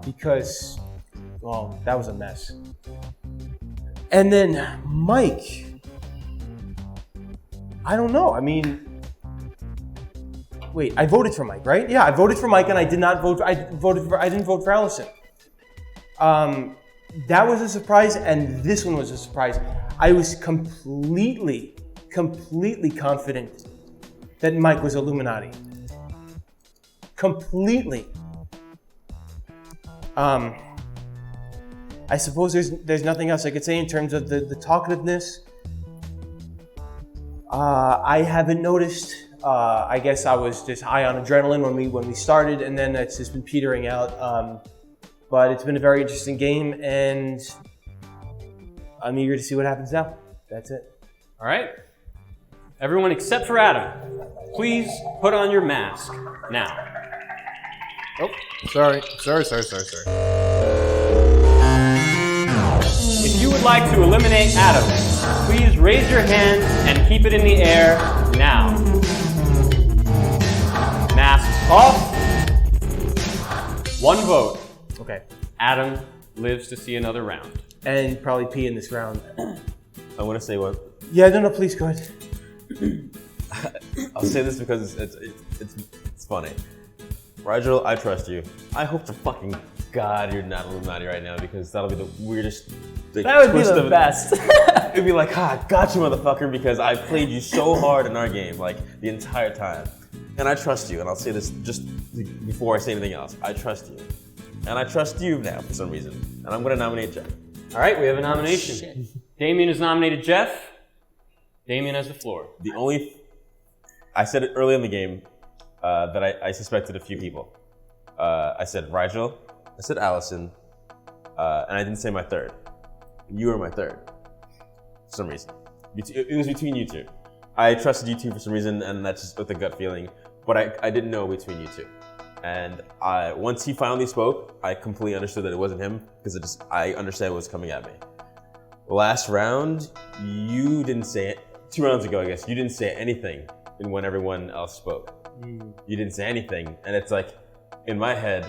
A: because, well, that was a mess. And then Mike, I don't know. I mean, wait, I voted for Mike, right? Yeah, I voted for Mike, and I did not vote. I didn't vote for Allison. That was a surprise, and this one was a surprise. I was completely confident that Mike was Illuminati. Completely. I suppose there's nothing else I could say in terms of the talkativeness. I haven't noticed. I guess I was just high on adrenaline when we started, and then it's just been petering out. But it's been a very interesting game, and I'm eager to see what happens now. That's it.
D: All right. Everyone except for Adam, please put on your mask now.
B: Oh, sorry.
D: If you would would like to eliminate Adam, please raise your hand and keep it in the air now. Masks off. One vote.
A: Okay.
D: Adam lives to see another round.
A: And probably pee in this round.
F: I want to say what.
A: Yeah, no, please go ahead.
F: I'll say this because it's funny. Rigel, I trust you. I hope to fucking God you're not Illuminati right now, because that'll be the weirdest.
C: That would be the best.
F: It'd be like, got you, motherfucker, because I played you so hard in our game, like the entire time. And I trust you, and I'll say this just before I say anything else. I trust you. And I trust you now for some reason. And I'm gonna nominate Jeff.
D: All right, we have a nomination. Damien has nominated Jeff. Damien has the floor.
F: I said it early in the game that I suspected a few people. I said Rigel, I said Allison, and I didn't say my third. You were my third, for some reason. It was between you two. I trusted you two for some reason, and that's just with a gut feeling, but I didn't know between you two. And once he finally spoke, I completely understood that it wasn't him, because I understand what was coming at me. Last round, you didn't say it. 2 rounds ago, I guess, you didn't say anything when everyone else spoke. You didn't say anything, and it's like, in my head,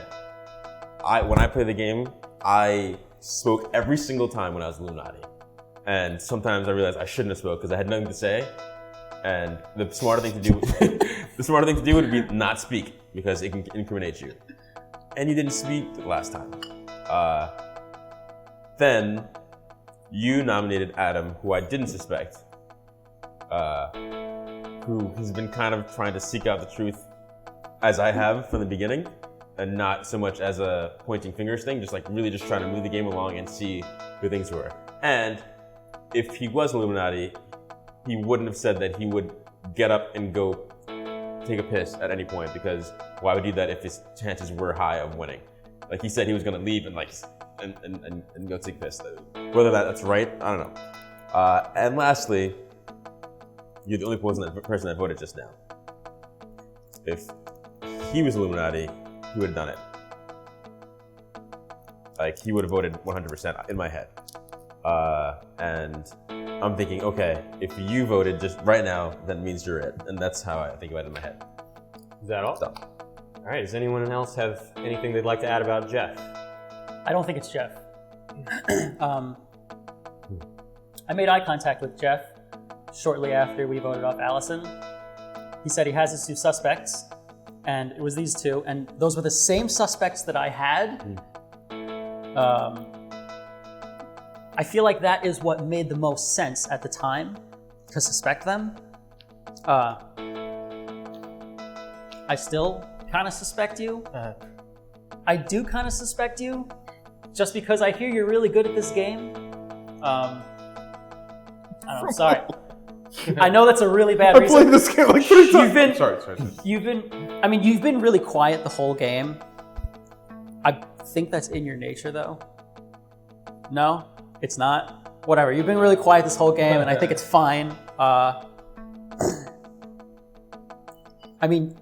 F: when I play the game, I spoke every single time when I was Illuminati. And sometimes I realized I shouldn't have spoke because I had nothing to say. And the smarter thing to do, would be not speak, because it can incriminate you. And you didn't speak the last time. Then you nominated Adam, who I didn't suspect, who has been kind of trying to seek out the truth as I have from the beginning, and not so much as a pointing fingers thing, just like really just trying to move the game along and see who things were. And if he was Illuminati, he wouldn't have said that he would get up and go take a piss at any point, because why would he do that if his chances were high of winning? Like, he said he was gonna leave and and go take a piss. Whether that's right, I don't know. And lastly, you're the only person that voted just now. If he was Illuminati, he would have done it. Like, he would have voted 100% in my head. And I'm thinking, okay, if you voted just right now, that means you're it. And that's how I think about it in my head.
D: Is that all?
F: So.
D: All right, does anyone else have anything they'd like to add about Jeff?
C: I don't think it's Jeff. I made eye contact with Jeff shortly after we voted off Allison. He said he has his 2 suspects, and it was these 2, and those were the same suspects that I had. I feel like that is what made the most sense at the time, to suspect them. I still kind of suspect you. I do kind of suspect you, just because I hear you're really good at this game. I don't know, sorry. I know that's a really bad reason.
B: I played this game like 3 times. Sorry.
C: You've been really quiet the whole game. I think that's in your nature, though. No, it's not. Whatever. You've been really quiet this whole game, and I think it's fine. I mean,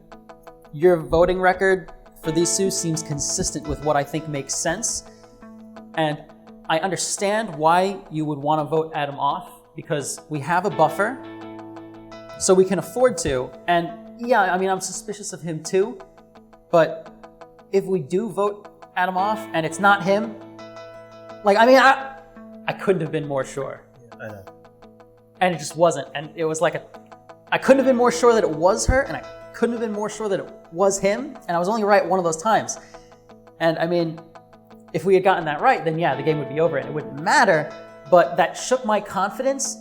C: your voting record for these 2 seems consistent with what I think makes sense, and I understand why you would want to vote Adam off, because we have a buffer, so we can afford to. And yeah, I mean, I'm suspicious of him too, but if we do vote Adam off and it's not him, like, I mean, I couldn't have been more sure.
A: I know.
C: And it just wasn't. And it was like I couldn't have been more sure that it was her, and I couldn't have been more sure that it was him, and I was only right one of those times. And I mean, if we had gotten that right, then yeah, the game would be over and it wouldn't matter, but that shook my confidence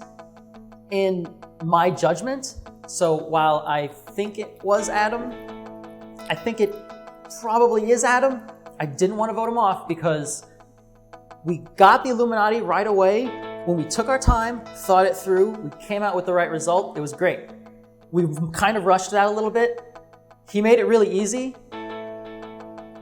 C: in my judgment. So while I think it was Adam, I think it probably is Adam. I didn't want to vote him off because we got the Illuminati right away. When we took our time, thought it through, we came out with the right result. It was great. We kind of rushed it out a little bit. He made it really easy,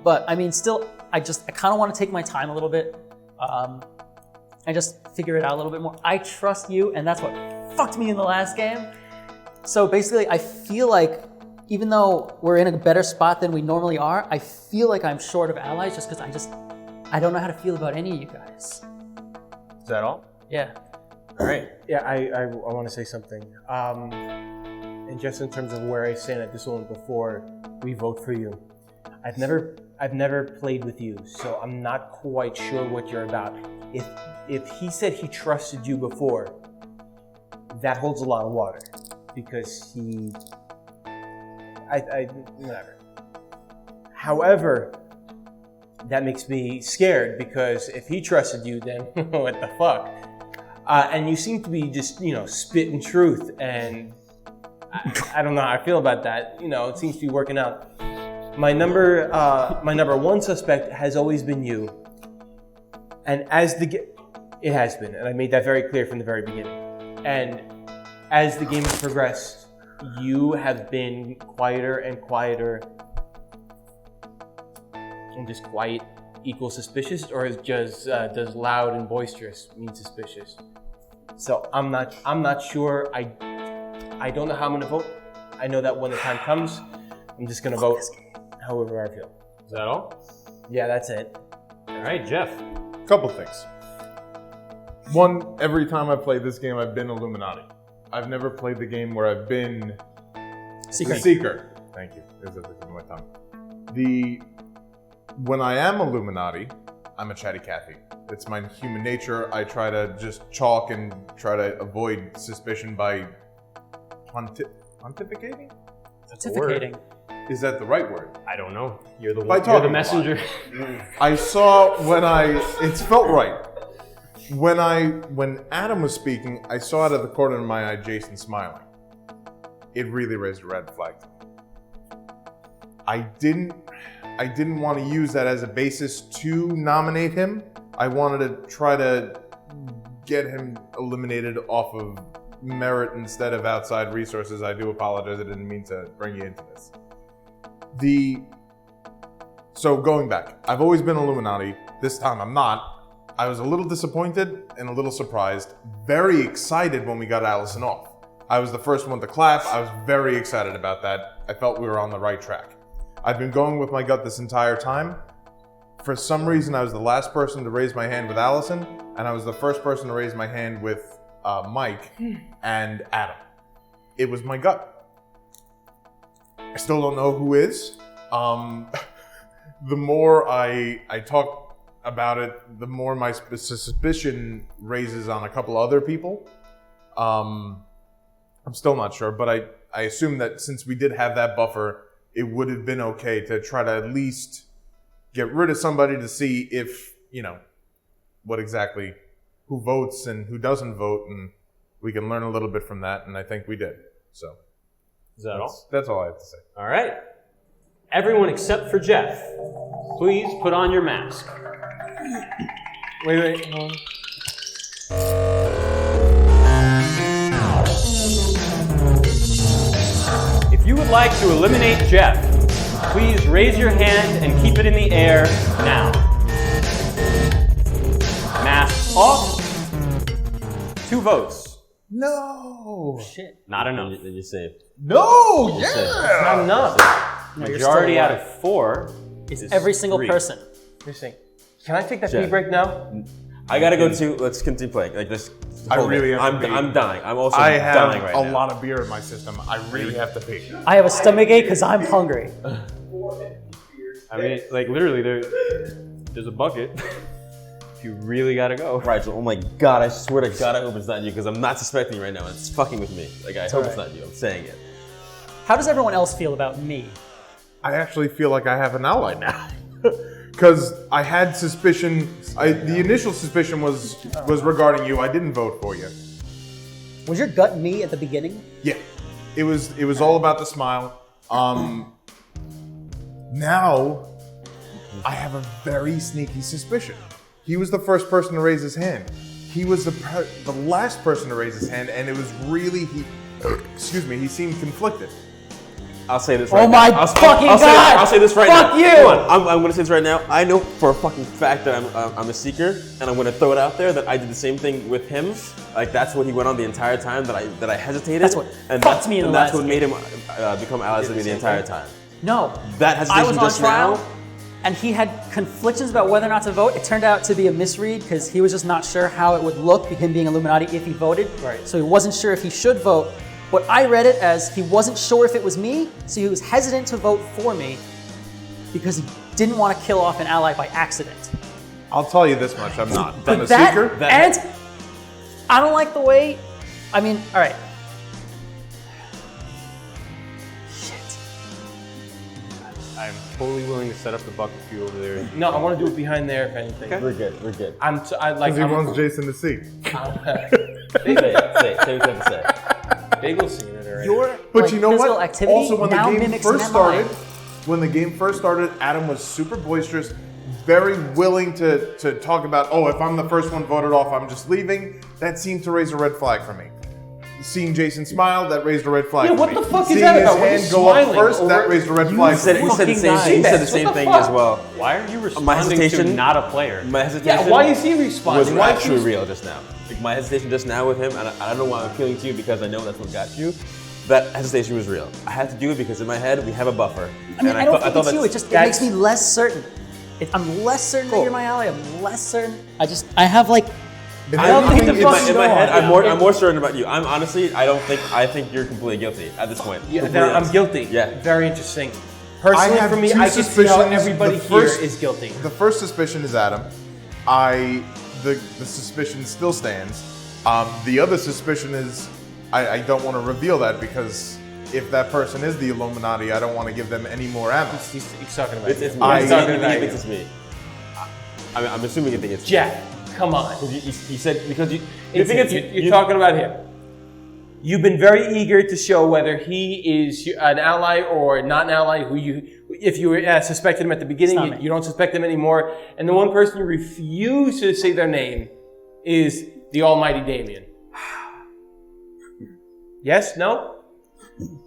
C: but I mean, still, I kind of want to take my time a little bit and just figure it out a little bit more. I trust you, and that's what fucked me in the last game. So basically, I feel like even though we're in a better spot than we normally are, I feel like I'm short of allies just because I don't know how to feel about any of you guys.
G: Is that all?
C: Yeah.
D: All right.
A: Yeah, I want to say something. And just in terms of where I stand at this moment before we vote for you, I've never played with you, so I'm not quite sure what you're about. If he said he trusted you before, that holds a lot of water, because whatever. However, that makes me scared, because if he trusted you, then what the fuck? And you seem to be just, spitting truth, and I don't know how I feel about that. It seems to be working out. My number one suspect has always been you, and it has been, and I made that very clear from the very beginning. And as the game has progressed, you have been quieter and quieter. And just quiet equal suspicious, or is just does loud and boisterous mean suspicious? So I'm not sure. I don't know how I'm gonna vote. I know that when the time comes, I'm just gonna vote however I feel.
D: Is that all?
A: Yeah, that's it.
D: All right, Jeff.
B: Couple things. One, every time I played this game, I've been Illuminati. I've never played the game where I've been Seeker. Thank you. This is the tip of my tongue. When I am Illuminati, I'm a chatty Cathy. It's my human nature. I try to just chalk and try to avoid suspicion by pontificating?
C: Pontificating.
B: Is that the right word?
D: I don't know. You're the messenger.
B: I saw it felt right. When Adam was speaking, I saw out of the corner of my eye Jason smiling. It really raised a red flag to me. I didn't want to use that as a basis to nominate him. I wanted to try to get him eliminated off of merit instead of outside resources. I do apologize. I didn't mean to bring you into this. So going back, I've always been Illuminati. This time I'm not. I was a little disappointed and a little surprised. Very excited when we got Allison off. I was the first one to clap. I was very excited about that. I felt we were on the right track. I've been going with my gut this entire time. For some reason, I was the last person to raise my hand with Allison, and I was the first person to raise my hand with Mike and Adam. It was my gut. I still don't know who is. The more I talk about it, the more my suspicion raises on a couple other people. I'm still not sure, but I assume that since we did have that buffer, it would have been okay to try to at least get rid of somebody to see if, what exactly, who votes and who doesn't vote, and we can learn a little bit from that, and I think we did. So,
D: is that all?
B: That's all I have to say.
D: All right. Everyone except for Jeff, please put on your mask.
A: Wait, hold on.
D: If you would like to eliminate Jeff, please raise your hand and keep it in the air now. Mask off. 2 votes.
B: No.
C: Shit.
D: Not enough.
F: Then you're safe.
B: No.
F: You're safe.
A: Not enough.
C: No, you're
D: Majority
C: still
D: out
C: alive.
D: of 4
C: It's
D: is
C: every single
D: 3.
C: person.
A: Interesting. Can I take that
F: Jeff.
A: pee break now?
F: I gotta go too. Let's continue playing. Like this.
B: I really have to pee.
F: I'm dying. I'm also
B: I
F: dying
B: have
F: right
B: a
F: now.
B: lot of beer in my system. I really have to pee.
C: I have a stomachache because I'm hungry.
D: I mean, like literally, there's a bucket. If you really gotta go.
F: Rigel, oh my god, I swear to god I hope it's not you because I'm not suspecting you right now. It's fucking with me. Like, I hope it's not you. I'm saying it.
C: How does everyone else feel about me?
B: I actually feel like I have an ally now. Because I had suspicion. The initial suspicion was regarding you. I didn't vote for you.
C: Was your gut me at the beginning?
B: Yeah, it was all about the smile. Now I have a very sneaky suspicion. He was the first person to raise his hand. He was the last person to raise his hand, and it was really he seemed conflicted.
F: I'll say this right
C: Oh
F: now.
C: my fucking God!
F: I'll say this right
C: Fuck
F: now.
C: you!
F: Come on, I'm gonna say this right now. I know for a fucking fact that I'm a seeker, and I'm gonna throw it out there that I did the same thing with him. Like, that's what he went on the entire time that I hesitated.
C: That's what fucked me in the
F: that's
C: last
F: what made him become allies with me the entire time.
C: No.
F: That
C: I was
F: hesitation
C: on
F: just
C: trial,
F: now.
C: and he had conflictions about whether or not to vote. It turned out to be a misread because he was just not sure how it would look, him being Illuminati, if he voted.
A: Right.
C: So he wasn't sure if he should vote. But I read it as he wasn't sure if it was me, so he was hesitant to vote for me because he didn't want to kill off an ally by accident.
B: I'll tell you this much, I'm not.
C: But
B: I'm a
C: that,
B: seeker.
C: and I don't like the way, I mean, all right. Shit.
D: I'm totally willing to set up the bucket for you over there.
A: No, I want to do it behind there if anything.
F: We're good. We're good.
B: Because he wants Jason to see.
F: Say what you have to say.
A: Bagel seen it already.
C: Your
B: But you know
C: physical
B: what?
C: activity
B: Also, when the
C: now
B: game
C: mimics
B: first
C: net
B: started,
C: line.
B: Adam was super boisterous, very willing to talk about, oh, if I'm the first one voted off, I'm just leaving. That seemed to raise a red flag for me. Seeing Jason smile, that raised a red flag
A: Yeah,
B: for
A: what
B: me.
A: the fuck is
B: Seeing
A: that
B: his
A: about? What are you
B: hand go up
A: smiling
B: first, that
A: over?
B: raised a red
A: You
B: flag
F: He
B: for
F: said,
B: me.
F: he said the
A: fucking
F: same,
A: guy.
F: he said the
A: What
F: same
A: the
F: thing
A: fuck?
F: as well.
D: Why are you
F: My
D: responding to
F: hesitation-
D: not a player?
F: My hesitation
A: Yeah, why is he responding?
F: was
A: Why
F: actually
A: is he-
F: real just now. Like, my hesitation just now with him, and I don't know why I'm appealing to you because I know that's what got you. That hesitation was real. I had to do it because in my head we have a buffer.
C: I mean,
F: and
C: I don't
F: thought
C: think it's you.
F: that's-
C: It just it makes me less certain. I'm less certain that
F: Cool.
C: you're my ally. I'm less certain. I have like.
B: I
C: don't think the
F: in my,
C: fucking
F: in my head,
C: go on.
F: I'm more certain about you. I'm honestly, I think you're completely guilty at this point.
A: Yeah,
F: Completely
A: I'm
F: honest.
A: guilty.
F: Yeah.
A: Very interesting. Personally,
B: have
A: for me,
B: two
A: I can see how
B: suspicions.
A: everybody
B: The
A: here
B: first-
A: is guilty.
B: The first suspicion is Adam. The suspicion still stands. The other suspicion is I don't want to reveal that because if that person is the Illuminati, I don't want to give them any more ammo.
A: He's talking about
F: It's
A: you.
F: me.
B: I-
F: He's
A: talking
F: talking
A: about
F: he
A: you.
F: thinks it's me. I'm assuming you think it's
A: Jeff, come on.
F: me. You said because you
A: It's
F: think it's
A: you're talking about him. You've been very eager to show whether he is an ally or not an ally. If you suspected him at the beginning,
C: It's not me.
A: you don't suspect him anymore. And the one person you refuse to say their name is the almighty Damien. Yes? No?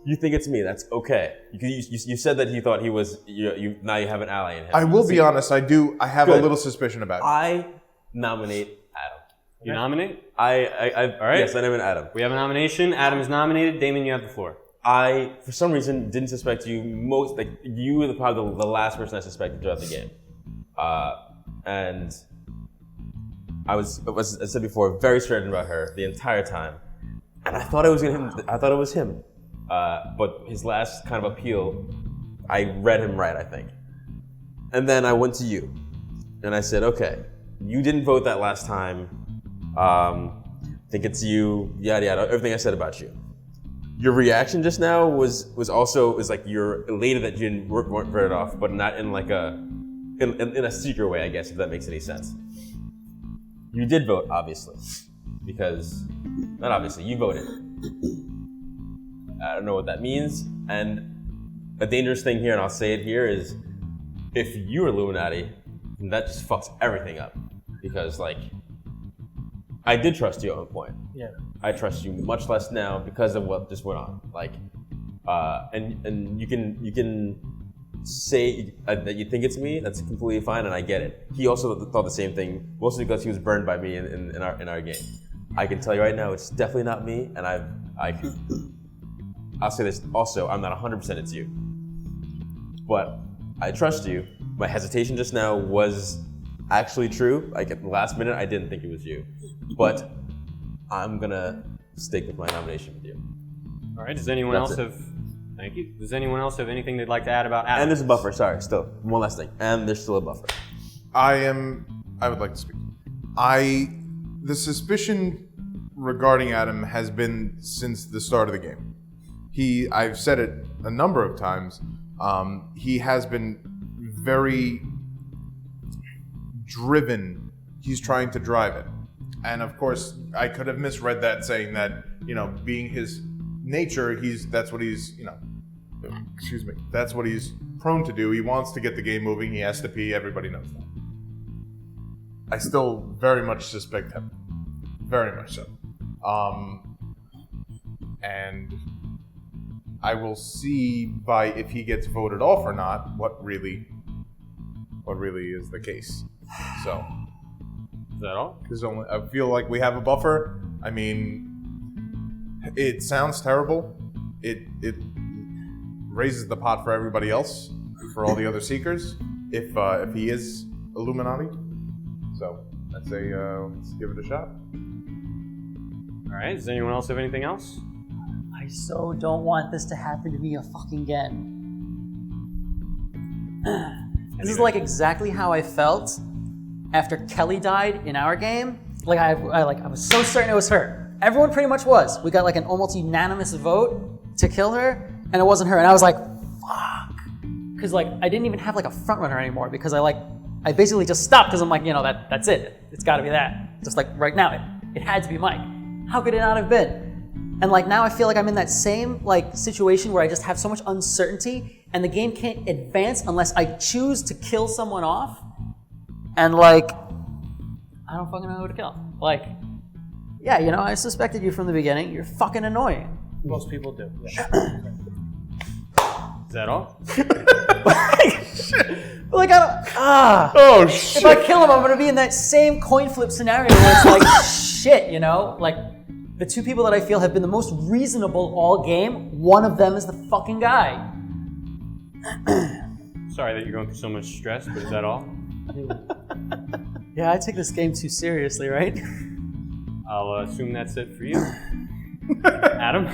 F: You think it's me? That's okay. You said that you thought he was. Now you have an ally in him.
B: I will be honest. I have a
F: Good.
B: little suspicion about it.
F: I nominate Adam.
D: You nominate?
F: All
D: right.
F: Yes, I nominate Adam.
D: We have a nomination. Adam is nominated. Damon, you have the floor.
F: I, for some reason, didn't suspect you most. Like you were probably the last person I suspected throughout the game, and I was, as I said before, very certain about her the entire time, and I thought it was him. But his last kind of appeal, I read him right, I think. And then I went to you, and I said, okay, you didn't vote that last time. Think it's you, yada yada, everything I said about you. Your reaction just now was like you're elated that you didn't weren't voted off, but not in like in a secret way, I guess, if that makes any sense. You did vote, obviously, because not obviously, you voted. I don't know what that means, and a dangerous thing here, and I'll say it here, is if you're Illuminati, then that just fucks everything up. Because, like, I did trust you at one point.
A: Yeah.
F: I trust you much less now because of what just went on. Like, and you can say that you think it's me. That's completely fine, and I get it. He also thought the same thing, mostly because he was burned by me in our game. I can tell you right now, it's definitely not me, and I'll say this also, I'm not 100% it's you. But I trust you. My hesitation just now was actually true. Like at the last minute, I didn't think it was you. But I'm gonna stick with my nomination with you.
D: All right. Does anyone
F: That's
D: else
F: it.
D: have? Thank you. Does anyone else have anything they'd like to add about Adam?
F: And there's a buffer, sorry, still. One last thing. And there's still a buffer.
B: I would like to speak. The suspicion regarding Adam has been since the start of the game. I've said it a number of times. He has been very driven. He's trying to drive it. And of course, I could have misread that saying that, being his nature, that's what he's prone to do. He wants to get the game moving. He has to pee. Everybody knows that. I still very much suspect him. Very much so. And I will see if he gets voted off or not what really is the case. So
D: Is that all?
B: I feel like we have a buffer. I mean, it sounds terrible. It raises the pot for everybody else, for all the other seekers. if he is Illuminati. So I'd say let's give it a shot.
D: All right. Does anyone else have anything else?
C: I so don't want this to happen to me again. This is like exactly how I felt after Kelly died in our game. Like I was so certain it was her. Everyone pretty much was. We got like an almost unanimous vote to kill her, and it wasn't her. And I was like, fuck. Because like I didn't even have like a front runner anymore because I basically just stopped because I'm like, that's it. It's got to be that. Just like right now, it had to be Mike. How could it not have been? And like now I feel like I'm in that same like situation where I just have so much uncertainty and the game can't advance unless I choose to kill someone off. And like, I don't fucking know who to kill. Like, yeah, I suspected you from the beginning. You're fucking annoying.
A: Most people do. Yeah.
D: Is that all?
C: Like
B: Oh shit!
C: if I kill him, I'm gonna be in that same coin flip scenario where it's like, shit, like the two people that I feel have been the most reasonable all game, one of them is the fucking guy.
D: Sorry that you're going through so much stress, but is that all?
C: Yeah, I take this game too seriously, right?
D: I'll assume that's it for you. Adam?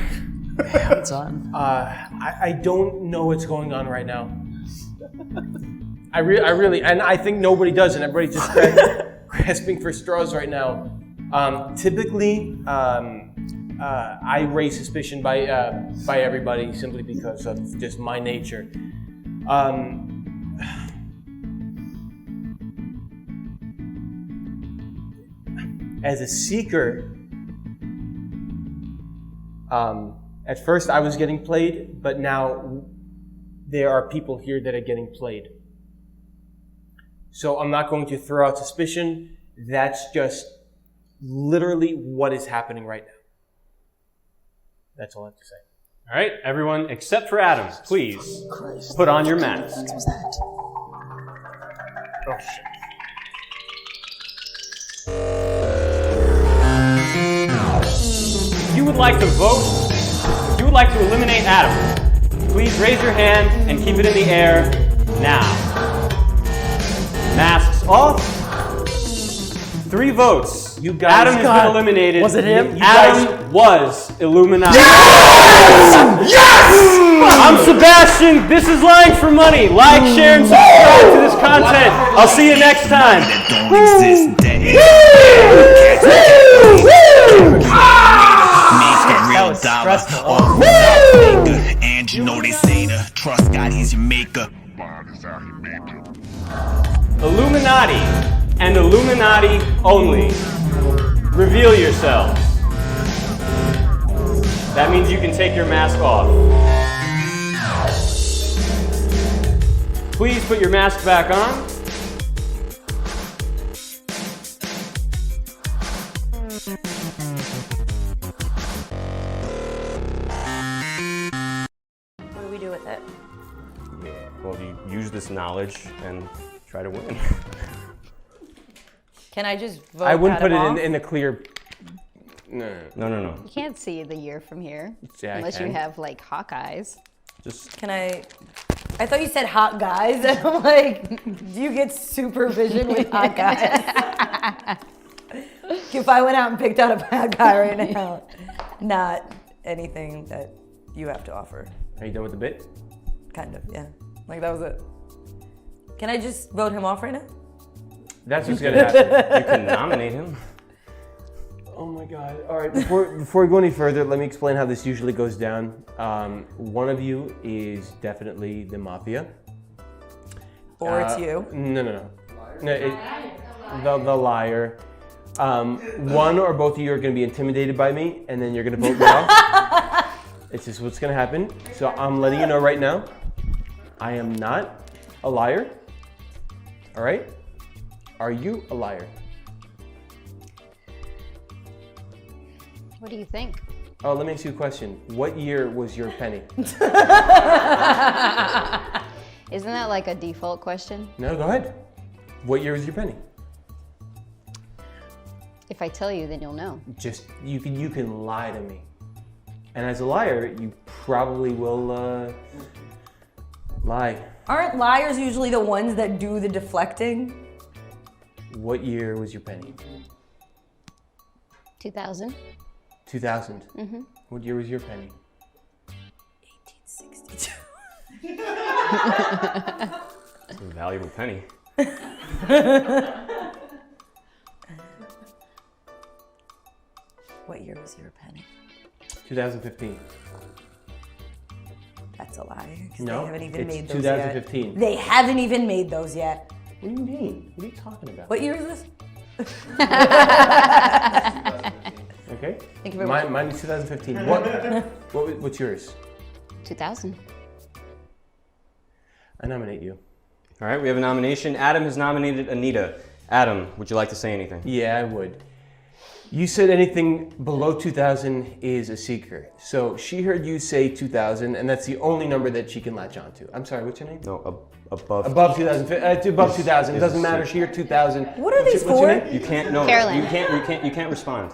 C: What's on?
A: I don't know what's going on right now. I really, and I think nobody does, and everybody's just grasping for straws right now. Typically, I raise suspicion by everybody simply because of just my nature. As a seeker, at first I was getting played, but now there are people here that are getting played. So I'm not going to throw out suspicion. That's just literally what is happening right now. That's all I have to say.
D: All right, everyone except for Adam, please put on your masks.
C: What was that?
B: Oh shit!
D: If you would like to vote, if you would like to eliminate Adam, please raise your hand and keep it in the air now. Masks off. 3 votes.
A: You guys
D: Adam has been eliminated.
C: Was it him?
D: Adam was Illuminati.
B: Yes!
D: I'm Sebastian. This is Lying for Money. Like, share, and subscribe to this content. I'll see you next time.
C: That was stressful.
H: And you know they say the trust God, he's your maker.
D: Illuminati and Illuminati only. Reveal yourselves. That means you can take your mask off. Please put your mask back on.
I: What do we do with it?
D: Yeah, well, you use this knowledge and try to win.
I: Can I just vote
A: I wouldn't put
I: Adam
A: it
I: off?
A: in a clear. No.
D: No.
J: You can't see the year from here
A: Yeah, I
J: unless you
A: can.
J: have like hawk eyes.
D: Just
I: Can I thought you said hot guys. And I'm like, do you get supervision with hot guys? If I went out and picked out a bad guy right now, not anything that you have to offer.
A: Are you done with the bit?
I: Kind of, yeah. Like that was it. Can I just vote him off right now?
A: That's what's gonna happen.
D: you can nominate him.
A: Oh my god. All right, before we go any further, let me explain how this usually goes down. One of you is definitely the mafia.
I: Or it's you.
A: No, the liar. One or both of you are going to be intimidated by me, and then you're going to vote me off. It's just what's going to happen. So I'm letting you know right now, I am not a liar. All right? Are you a liar?
J: What do you think?
A: Oh, let me ask you a question. What year was your penny?
J: Isn't that like a default question?
A: No, go ahead. What year was your penny?
J: If I tell you, then you'll know.
A: Just you can lie to me, and as a liar, you probably will Lie.
I: Aren't liars usually the ones that do the deflecting?
A: What year was your penny?
J: 2000.
A: 2000. Mm-hmm. What year was your penny?
I: 1862.
D: It's a valuable penny.
I: What year was your penny?
A: 2015.
I: That's a lie. 'Cause
A: No,
I: they haven't even
A: it's
I: made those
A: 2015.
I: yet. They haven't even made those yet.
A: What do you mean? What are you talking about?
I: What year is this?
A: Okay.
I: Thank you very much.
A: Mine is 2015. What's yours?
J: 2000.
A: I nominate you.
D: All right, we have a nomination. Adam has nominated Anita. Adam, would you like to say anything?
A: Yeah, I would. You said anything below 2000 is a secret. So she heard you say 2000, and that's the only number that she can latch onto. I'm sorry, what's your name?
D: No, above.
A: Above 2000. Above 2000. It doesn't matter. She heard 2000.
I: What are these
A: What's your
I: for?
A: name?
D: You can't. No,
J: Carolyn.
D: You can't respond.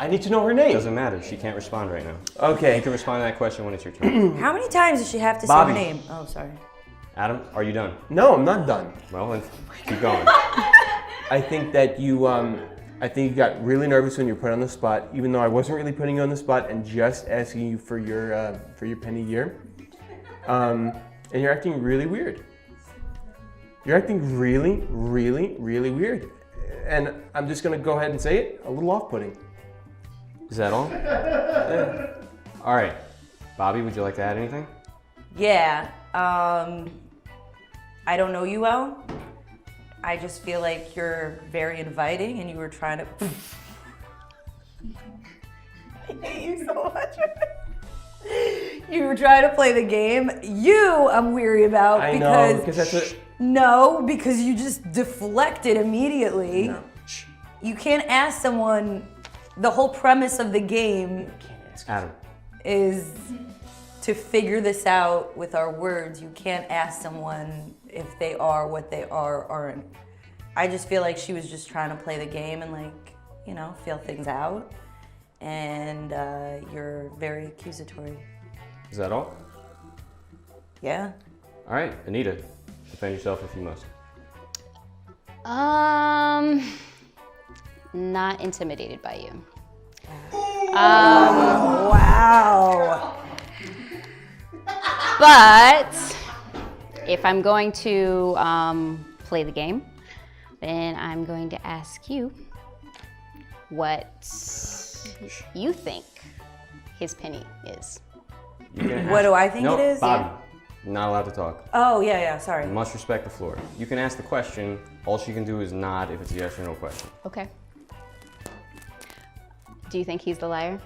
A: I need to know her name.
D: Doesn't matter. She can't respond right now.
A: Okay.
D: You can respond to that question when it's your turn.
I: How many times does she have to
A: Bobby.
I: say her name? Oh, sorry.
D: Adam, are you done?
A: No, I'm not done.
D: Well, then keep going.
A: I think that you got really nervous when you were put on the spot, even though I wasn't really putting you on the spot and just asking you for your penny year. And you're acting really weird. You're acting really, really, really weird. And I'm just gonna go ahead and say it, a little off-putting.
D: Is that all? All right. Bobby, would you like to add anything?
I: Yeah. I don't know you well. I just feel like you're very inviting and you were trying to... I hate you so much. You were trying to play the game. You, I'm weary about
A: I
I: because...
A: know, because that's what...
I: No, because you just deflected immediately.
A: No.
I: You can't ask someone... The whole premise of the game
D: Adam.
I: is to figure this out with our words. You can't ask someone if they are what they are or aren't. I just feel like she was just trying to play the game and feel things out. And you're very accusatory.
D: Is that all?
I: Yeah.
D: All right, Anita, defend yourself if you must.
J: Not intimidated by you.
I: Wow.
J: But if I'm going to play the game, then I'm going to ask you what you think his penny is.
I: What do I think
D: Nope,
I: it is?
D: Bobby, you're not allowed to talk.
I: Oh, yeah, sorry.
D: You must respect the floor. You can ask the question. All she can do is nod if it's a yes or no question.
J: Okay. Do you think he's the liar?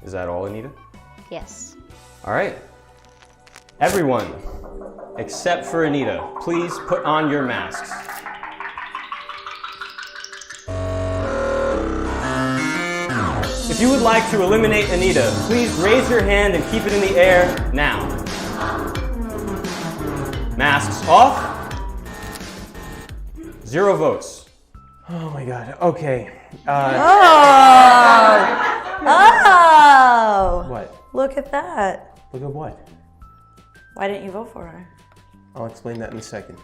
D: Is that all, Anita?
J: Yes.
D: All right. Everyone, except for Anita, please put on your masks. If you would like to eliminate Anita, please raise your hand and keep it in the air now. Masks off. 0 votes.
A: Oh my God. Okay.
I: Oh!
A: What?
I: Look at that.
A: Look at what?
I: Why didn't you vote for her?
A: I'll explain that in a second.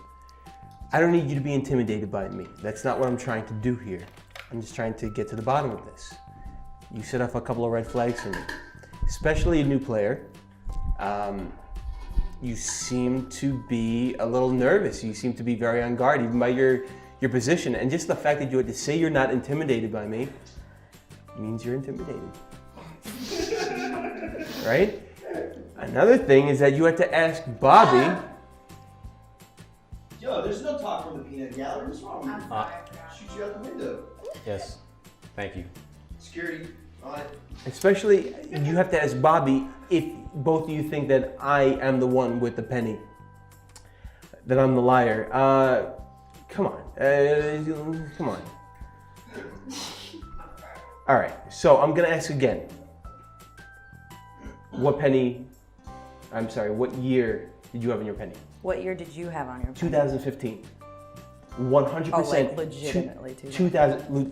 A: I don't need you to be intimidated by me. That's not what I'm trying to do here. I'm just trying to get to the bottom of this. You set off a couple of red flags for me, especially a new player. You seem to be a little nervous. You seem to be very on guard, even by your position. And just the fact that you had to say you're not intimidated by me means you're intimidated. Right? Another thing is that you had to ask Bobby.
K: Yo, there's no talk from the peanut gallery. What's wrong with you? Shoot you out the window.
D: Yes. Thank you.
K: Security. All right.
A: Especially, you have to ask Bobby if both of you think that I am the one with the penny, that I'm the liar. Come on. Come on. All right, so I'm gonna ask again. What year did you have in your penny?
I: What year did you have on your penny?
A: 2015. 100%.
I: Oh, like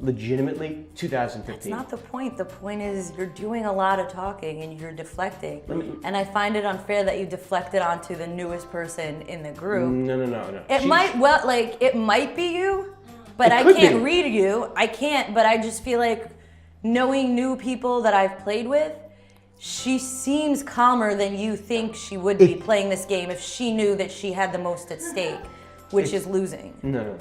I: legitimately
A: 2015.
I: That's not the point. The point is you're doing a lot of talking and you're deflecting. And I find it unfair that you deflected onto the newest person in the group.
A: No.
I: It might be you, but I
A: could
I: can't
A: be.
I: read you. I can't, but I just feel like knowing new people that I've played with, she seems calmer than you think she would be playing this game if she knew that she had the most at stake, which is losing.
A: No.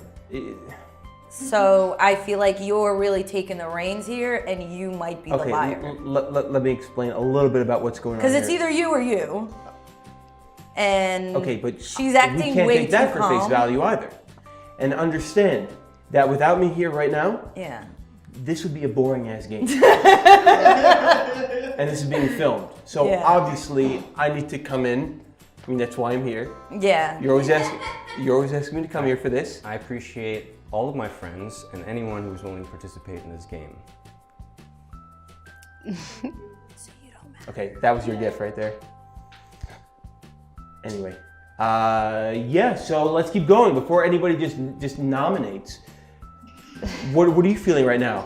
I: So I feel like you're really taking the reins here, and you might be the liar.
A: Let me explain a little bit about what's going on.
I: Because it's
A: here.
I: either you or you. And
A: but
I: she's acting
A: we can't
I: way
A: take that
I: too
A: for face
I: calm.
A: value either. And understand that without me here right now,
I: Yeah.
A: this would be a boring ass game. And this is being filmed. So
I: Yeah.
A: obviously I need to come in. I mean, that's why I'm here.
I: Yeah.
A: You're always asking me to come here for this.
D: I appreciate all of my friends and anyone who's willing to participate in this game.
A: Okay, that was your gift right there. Anyway, yeah. So let's keep going before anybody just nominates. What are you feeling right now?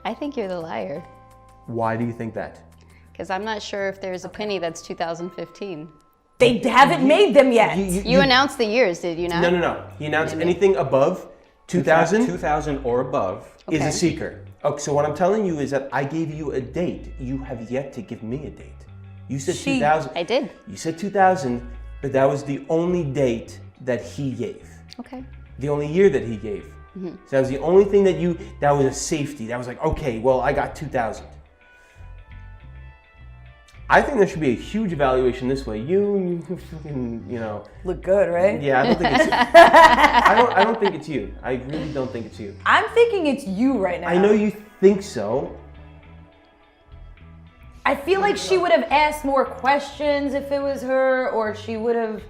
J: I think you're the liar.
A: Why do you think that?
J: Because I'm not sure if there's a penny that's 2015.
I: They haven't made them yet.
J: You announced the years, did you not?
A: No. He announced anything above 2000
D: 2000 or above
A: is
J: Okay.
A: a seeker. Okay, so what I'm telling you is that I gave you a date. You have yet to give me a date. You said 2000.
J: I did.
A: You said 2000, but that was the only date that he gave.
J: Okay.
A: The only year that he gave. So that was the only thing that was a safety. That was like, okay, well, I got 2000. I think there should be a huge evaluation this way. You fucking,
I: Look good, right?
A: Yeah, I don't think it's I don't think it's you. I really don't think it's you.
I: I'm thinking it's you right now.
A: I know you think so.
I: I feel like she would have asked more questions if it was her, or she would have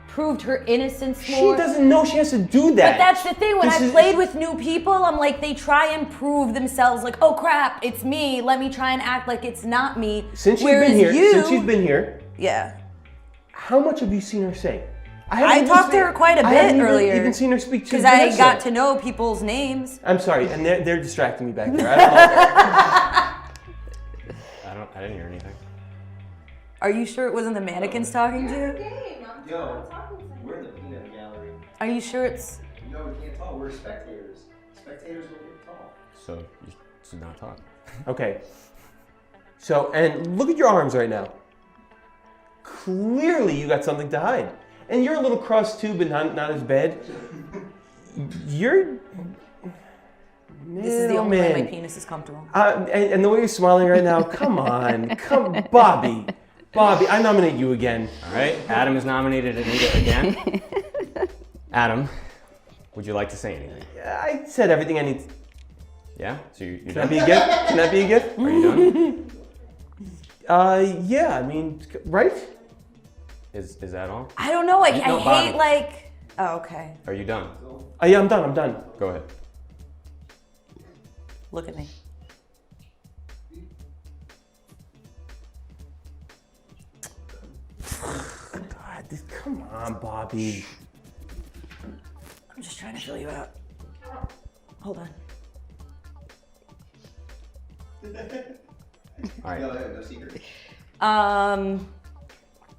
I: proved her innocence more.
A: She doesn't know she has to do that.
I: But that's the thing, when
A: This
I: I
A: is-
I: played with new people, I'm like, they try and prove themselves, like, oh crap, it's me, let me try and act like it's not me.
A: Since she's
I: Whereas
A: been here,
I: you, yeah.
A: how much have you seen her say?
I: I talked to her quite a bit earlier.
A: Even seen her speak to
I: Because I
A: Vanessa.
I: got to know people's names.
A: I'm sorry, and they're distracting me back there.
D: I didn't hear anything.
I: Are you sure it wasn't the mannequins talking to you?
K: Yo, we're in the peanut gallery.
I: Are you sure it's...
K: No, we can't talk. We're spectators. Spectators will get talk.
D: So you should not talk.
A: Okay. So, and look at your arms right now. Clearly you got something to hide. And you're a little crossed too, but not as bad. You're...
I: This is the only way my penis is comfortable.
A: And the way you're smiling right now, come on. Bobby, I nominate you again.
D: All right, Adam is nominated Anita again. Adam, would you like to say anything?
A: I said everything I need.
D: Yeah? So you're
A: Can
D: done?
A: that be a gift? Can that be a gift?
D: Are you done?
A: Yeah, I mean, right?
D: Is that all?
I: I don't know, I
D: No,
I: hate
D: Bobby.
I: like... Oh, okay.
D: Are you done?
A: Yeah, I'm done.
D: Go ahead.
I: Look at me.
A: God, come on, Bobby.
I: I'm just trying to fill you out. Hold on.
D: All right.
K: No secret.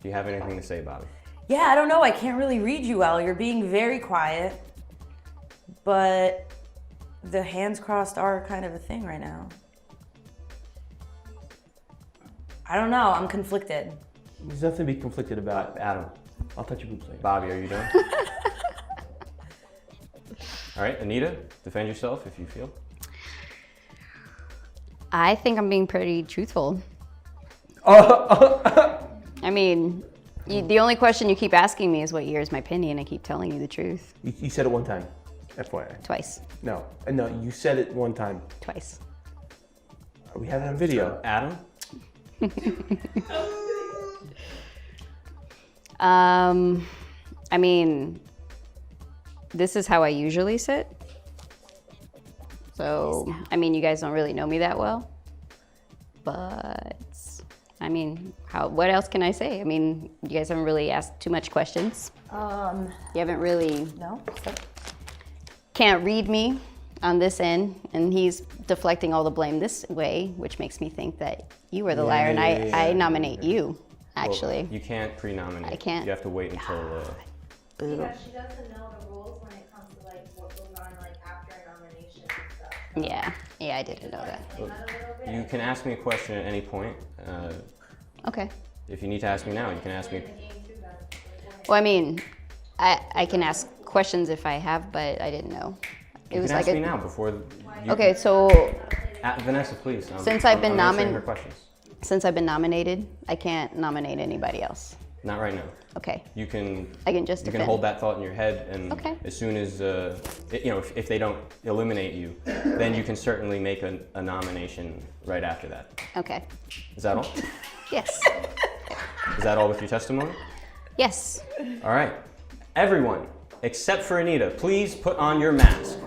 D: Do you have anything to say, Bobby?
I: Yeah, I don't know. I can't really read you well. You're being very quiet, but the hands crossed are kind of a thing right now. I don't know. I'm conflicted.
A: There's nothing to be conflicted about.
D: Adam.
A: I'll touch your boobs later.
D: Bobby, are you done? All right, Anita, defend yourself if you feel.
J: I think I'm being pretty truthful. I mean, the only question you keep asking me is what year is my penny, and I keep telling you the truth.
A: You said it one time, FYI.
J: Twice.
A: No, you said it one time.
J: Twice.
A: We have it on video.
D: Adam?
J: I mean, this is how I usually sit. So, I mean, you guys don't really know me that well. But, I mean, what else can I say? I mean, you guys haven't really asked too much questions. You haven't really...
I: No?
J: can't read me on this end, and he's deflecting all the blame this way, which makes me think that you were the liar, and I nominate you, actually.
D: Well, you can't pre-nominate.
J: I can't.
D: You have to wait until.
J: Boo.
L: Yeah, she doesn't know the rules when it comes to like what goes on like after a nomination and stuff.
J: Yeah, I didn't know that.
D: You can ask me a question at any point.
J: Okay.
D: If you need to ask me now, you can ask me.
J: Well, I mean, I can ask questions if I have, but I didn't know.
D: You can ask me now before.
J: Okay, so
D: Vanessa, please.
J: Since I've been
D: answering her questions.
J: Since I've been nominated, I can't nominate anybody else.
D: Not right now.
J: Okay.
D: You can.
J: I can just
D: You
J: defend.
D: can hold that thought in your head, and
J: Okay.
D: as soon as if they don't eliminate you, then you can certainly make a nomination right after that.
J: Okay.
D: Is that all?
J: Yes.
D: Is that all with your testimony?
J: Yes.
D: All right. Everyone, except for Anita, please put on your mask.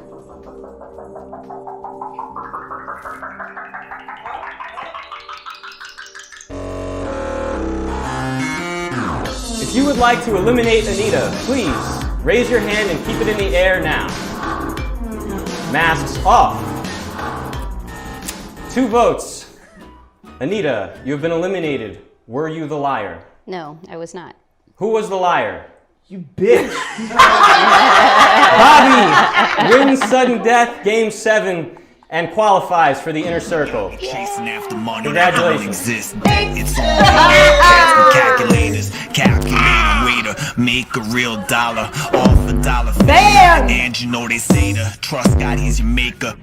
D: If you would like to eliminate Anita, please raise your hand and keep it in the air now. Masks off. 2 votes. Anita, you have been eliminated. Were you the liar?
J: No, I was not.
D: Who was the liar?
A: You bitch.
D: Bobby wins sudden death, game 7, and qualifies for the inner circle.
H: Chasing after money
D: Congratulations.
H: that don't exist. It's all past the calculators. Calculator way to make a real dollar off a dollar.
E: Bam!
H: And you know they say to trust God, he's your maker.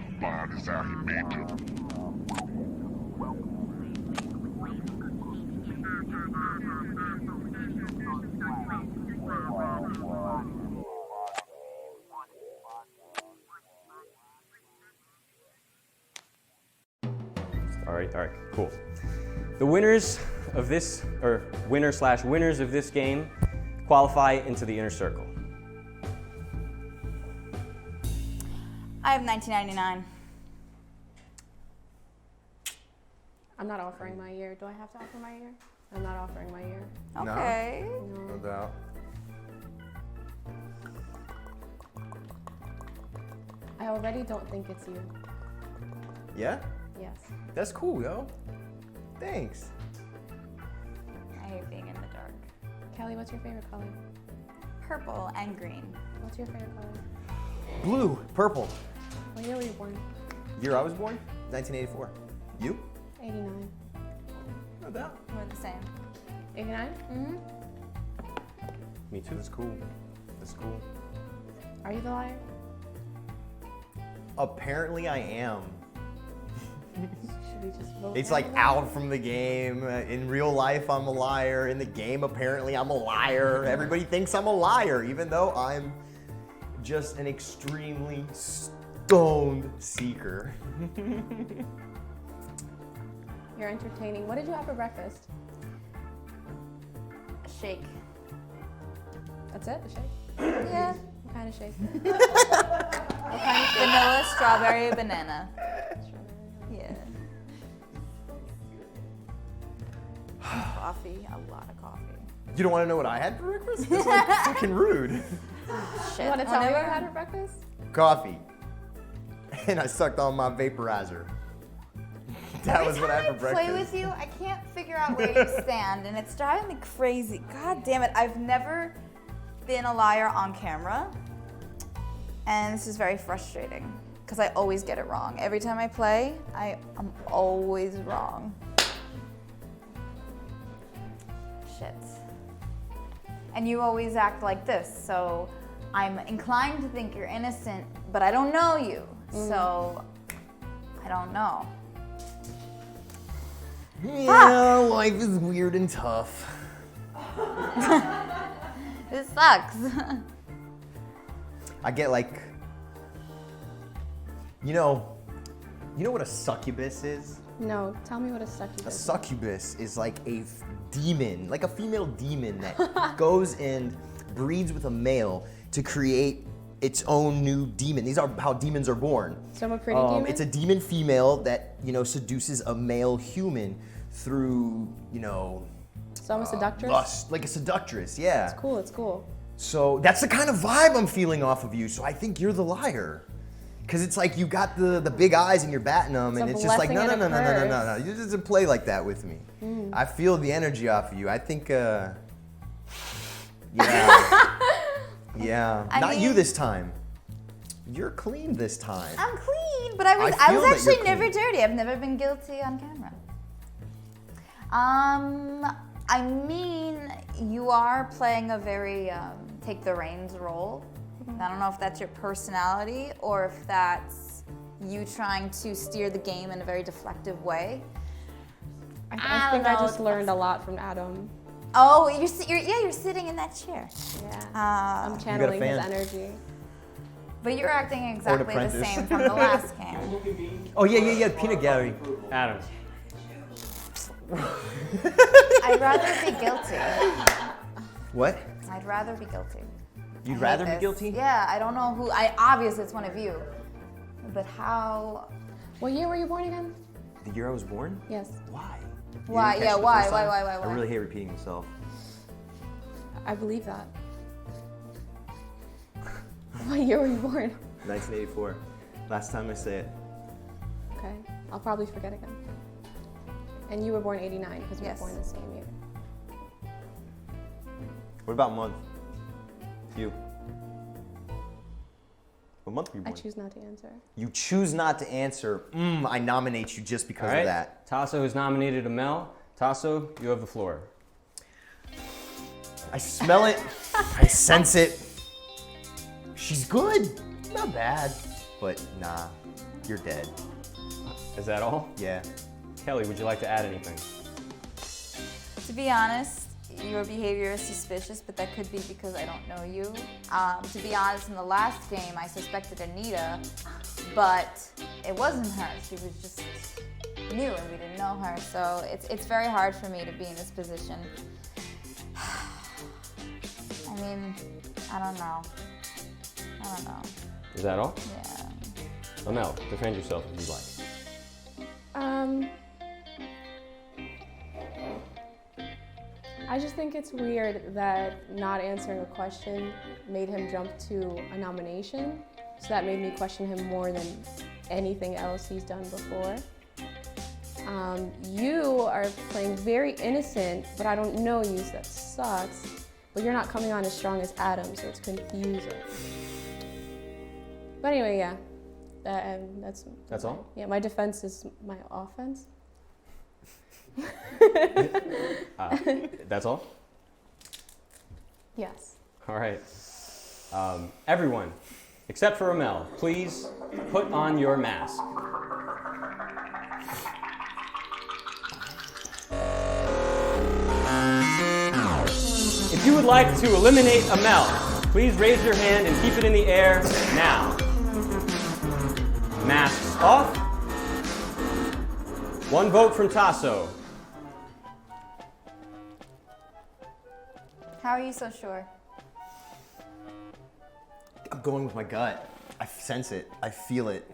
D: All right, cool. The winners of this, or winner/winners of this game, qualify into the inner circle.
E: I have 1999.
L: I'm not offering my year. Do I have to offer my year? I'm not offering my year.
E: Okay.
B: No doubt.
L: I already don't think it's you.
M: Yeah?
L: Yes.
M: That's cool, yo. Thanks.
E: I hate being in the dark.
L: Kelly, what's your favorite color?
E: Purple and green.
L: What's your favorite color?
M: Blue, purple.
L: What year were you born?
M: Year I was born? 1984. You?
L: 89.
M: No doubt.
E: We're the same.
L: 89?
E: Mm-hmm.
D: Me too.
M: That's cool. That's cool.
L: Are you the liar?
M: Apparently I am.
L: Should we just vote?
M: It's
L: now
M: like
L: then?
M: out from the game. In real life, I'm a liar. In the game, apparently, I'm a liar. Everybody thinks I'm a liar, even though I'm just an extremely stoned seeker.
L: You're entertaining. What did you have for breakfast?
E: A shake.
L: That's it? A shake?
E: Yeah.
L: What kind of shake?
E: What kind of vanilla, strawberry, banana. Yeah. Coffee. A lot of coffee.
M: You don't want to know what I had for breakfast? That's like fucking rude.
E: Shit.
L: You want to tell me
E: Whenever-
L: what you had for breakfast?
M: Coffee. And I sucked on my vaporizer. That was what I had for
E: Every time
M: breakfast.
E: I play with you, I can't figure out where you stand, and it's driving me crazy. God damn it. I've never been a liar on camera, and this is very frustrating because I always get it wrong. Every time I play, I'm always wrong. Shit. And you always act like this, so I'm inclined to think you're innocent, but I don't know you, so I don't know.
M: Yeah, life is weird and tough.
E: This sucks.
M: I get like, you know what a succubus is?
L: No, tell me what a
M: A
L: succubus is.
M: succubus is like a demon, like a female demon that goes and breeds with a male to create its own new demon. These are how demons are born.
L: So I'm a pretty demon?
M: It's a demon female that, seduces a male human through,
L: So I'm a seductress?
M: lust, like a seductress, yeah.
L: It's cool, it's cool.
M: So that's the kind of vibe I'm feeling off of you. So I think you're the liar. Because it's like you got the big eyes and you're batting them, and it's just like, no. You just play like that with me. I feel the energy off of you. I think, yeah. Yeah. Not you this time. You're clean this time.
N: I'm clean, but I was
M: feel that
N: actually
M: you're
N: never
M: clean.
N: dirty. I've never been guilty on camera. I mean, you are playing a very take the reins role. I don't know if that's your personality or if that's you trying to steer the game in a very deflective way.
O: I think I just learned a lot from Adam.
N: Oh, you're sitting in that chair.
O: Yeah. I'm channeling his energy.
N: But you're acting exactly the same from the last game.
M: Oh, yeah, peanut gallery.
D: Adam.
N: I'd rather be guilty.
M: What?
N: I'd rather be guilty.
M: You'd rather be guilty?
N: Yeah, I don't know who. Obviously it's one of you. But how?
O: What year were you born again?
M: The year I was born?
O: Yes.
M: Why?
N: Why? Yeah, why?
M: I really hate repeating myself.
O: I believe that. What year were you born?
M: 1984. Last time I say it.
O: Okay. I'll probably forget again. And you were born 89 because we were born the same year.
M: What about month? You. What month were you
O: I
M: born?
O: choose not to answer.
M: You choose not to answer. I nominate you just because
D: All right.
M: of that.
D: Tasso has nominated Amel. Tasso, you have the floor.
M: I smell it. I sense it. She's good. Not bad. But nah, you're dead.
D: Is that all?
M: Yeah.
D: Kelly, would you like to add anything?
N: To be honest, your behavior is suspicious, but that could be because I don't know you. To be honest, in the last game, I suspected Anita, but it wasn't her. She was just new and we didn't know her. So it's very hard for me to be in this position. I mean, I don't know.
D: Is that all?
N: Yeah.
D: Amel, defend yourself if you'd like.
O: I just think it's weird that not answering a question made him jump to a nomination. So that made me question him more than anything else he's done before. You are playing very innocent, but I don't know you, so that sucks. But you're not coming on as strong as Adam, so it's confusing. But anyway, yeah. That's
D: all?
O: Yeah, my defense is my offense.
D: That's all?
O: Yes.
D: All right. Everyone, except for Amel, please put on your mask. If you would like to eliminate Amel, please raise your hand and keep it in the air now. Masks off. One vote from Tasso.
N: How are you so sure?
M: I'm going with my gut. I sense it. I feel it.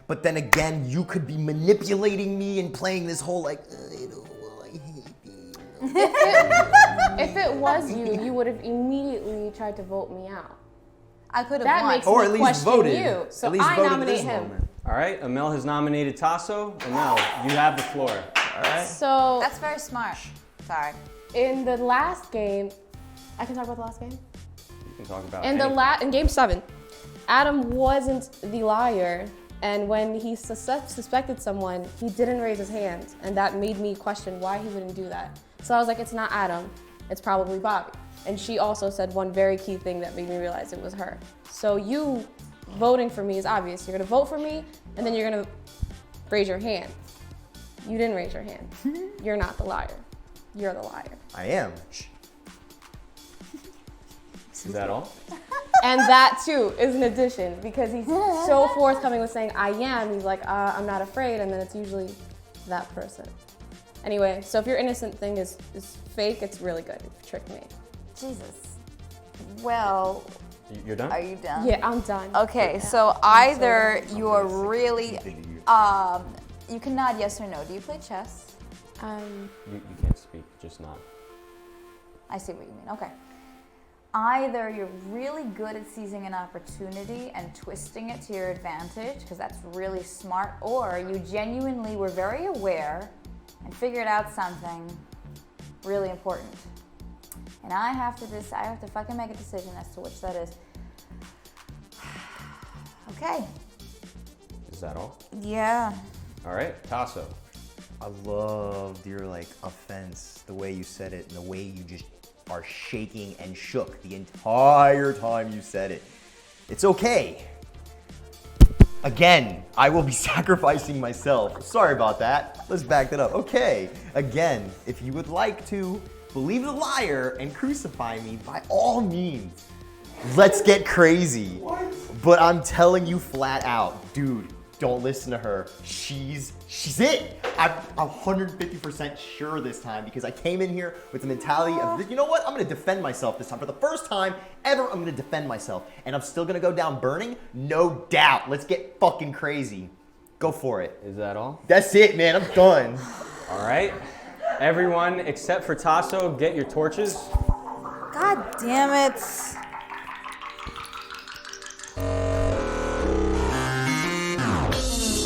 M: But then again, you could be manipulating me and playing this whole like, I hate you.
O: If it was you, you would have immediately tried to vote me out.
N: I could have
O: That
N: won.
O: makes
M: Or
O: me
M: at least
O: question
M: voted.
O: you. So
M: At least
O: I
M: voted
O: nominate
M: this
O: him.
M: moment.
D: All right, Amel has nominated Tasso. Amel, you have the floor.
M: All right.
O: So
N: That's very smart. Sorry.
O: in the last game, I can talk about the last game?
D: You can talk about
O: In in game 7, Adam wasn't the liar, and when he suspected someone, he didn't raise his hand, and that made me question why he wouldn't do that. So I was like, it's not Adam, it's probably Bobby. And she also said one very key thing that made me realize it was her. So you voting for me is obvious. You're gonna vote for me, and then you're gonna raise your hand. You didn't raise your hand. You're not the liar. You're the liar.
M: I am.
D: Is that all?
O: And that too is an addition because he's so forthcoming with saying I am. He's like, I'm not afraid, and then it's usually that person. Anyway, so if your innocent thing is fake, it's really good. It tricked me.
N: Jesus. Well,
D: You're done?
N: are you done?
O: Yeah, I'm done.
N: Okay,
O: Yeah.
N: so either you are really, you can nod yes or no. Do you play chess?
D: You can't speak, just not.
N: I see what you mean. Okay. either you're really good at seizing an opportunity and twisting it to your advantage, because that's really smart, or you genuinely were very aware and figured out something really important. And I have to fucking make a decision as to which that is. Okay.
D: Is that all?
N: Yeah.
D: All right, Tasso.
M: I loved your offense, the way you said it, and the way you just are shaking and shook the entire time you said it. It's okay. Again, I will be sacrificing myself. Sorry about that. Let's back that up. Okay. Again, if you would like to believe the liar and crucify me, by all means, let's get crazy. But I'm telling you flat out, dude, don't listen to her. She's it. I'm 150% sure this time, because I came in here with the mentality of, you know what? I'm gonna defend myself this time. For the first time ever, I'm gonna defend myself. And I'm still gonna go down burning? No doubt. Let's get fucking crazy. Go for it.
D: Is that all?
M: That's it, man. I'm done.
D: All right. Everyone except for Tasso, get your torches.
N: God damn it.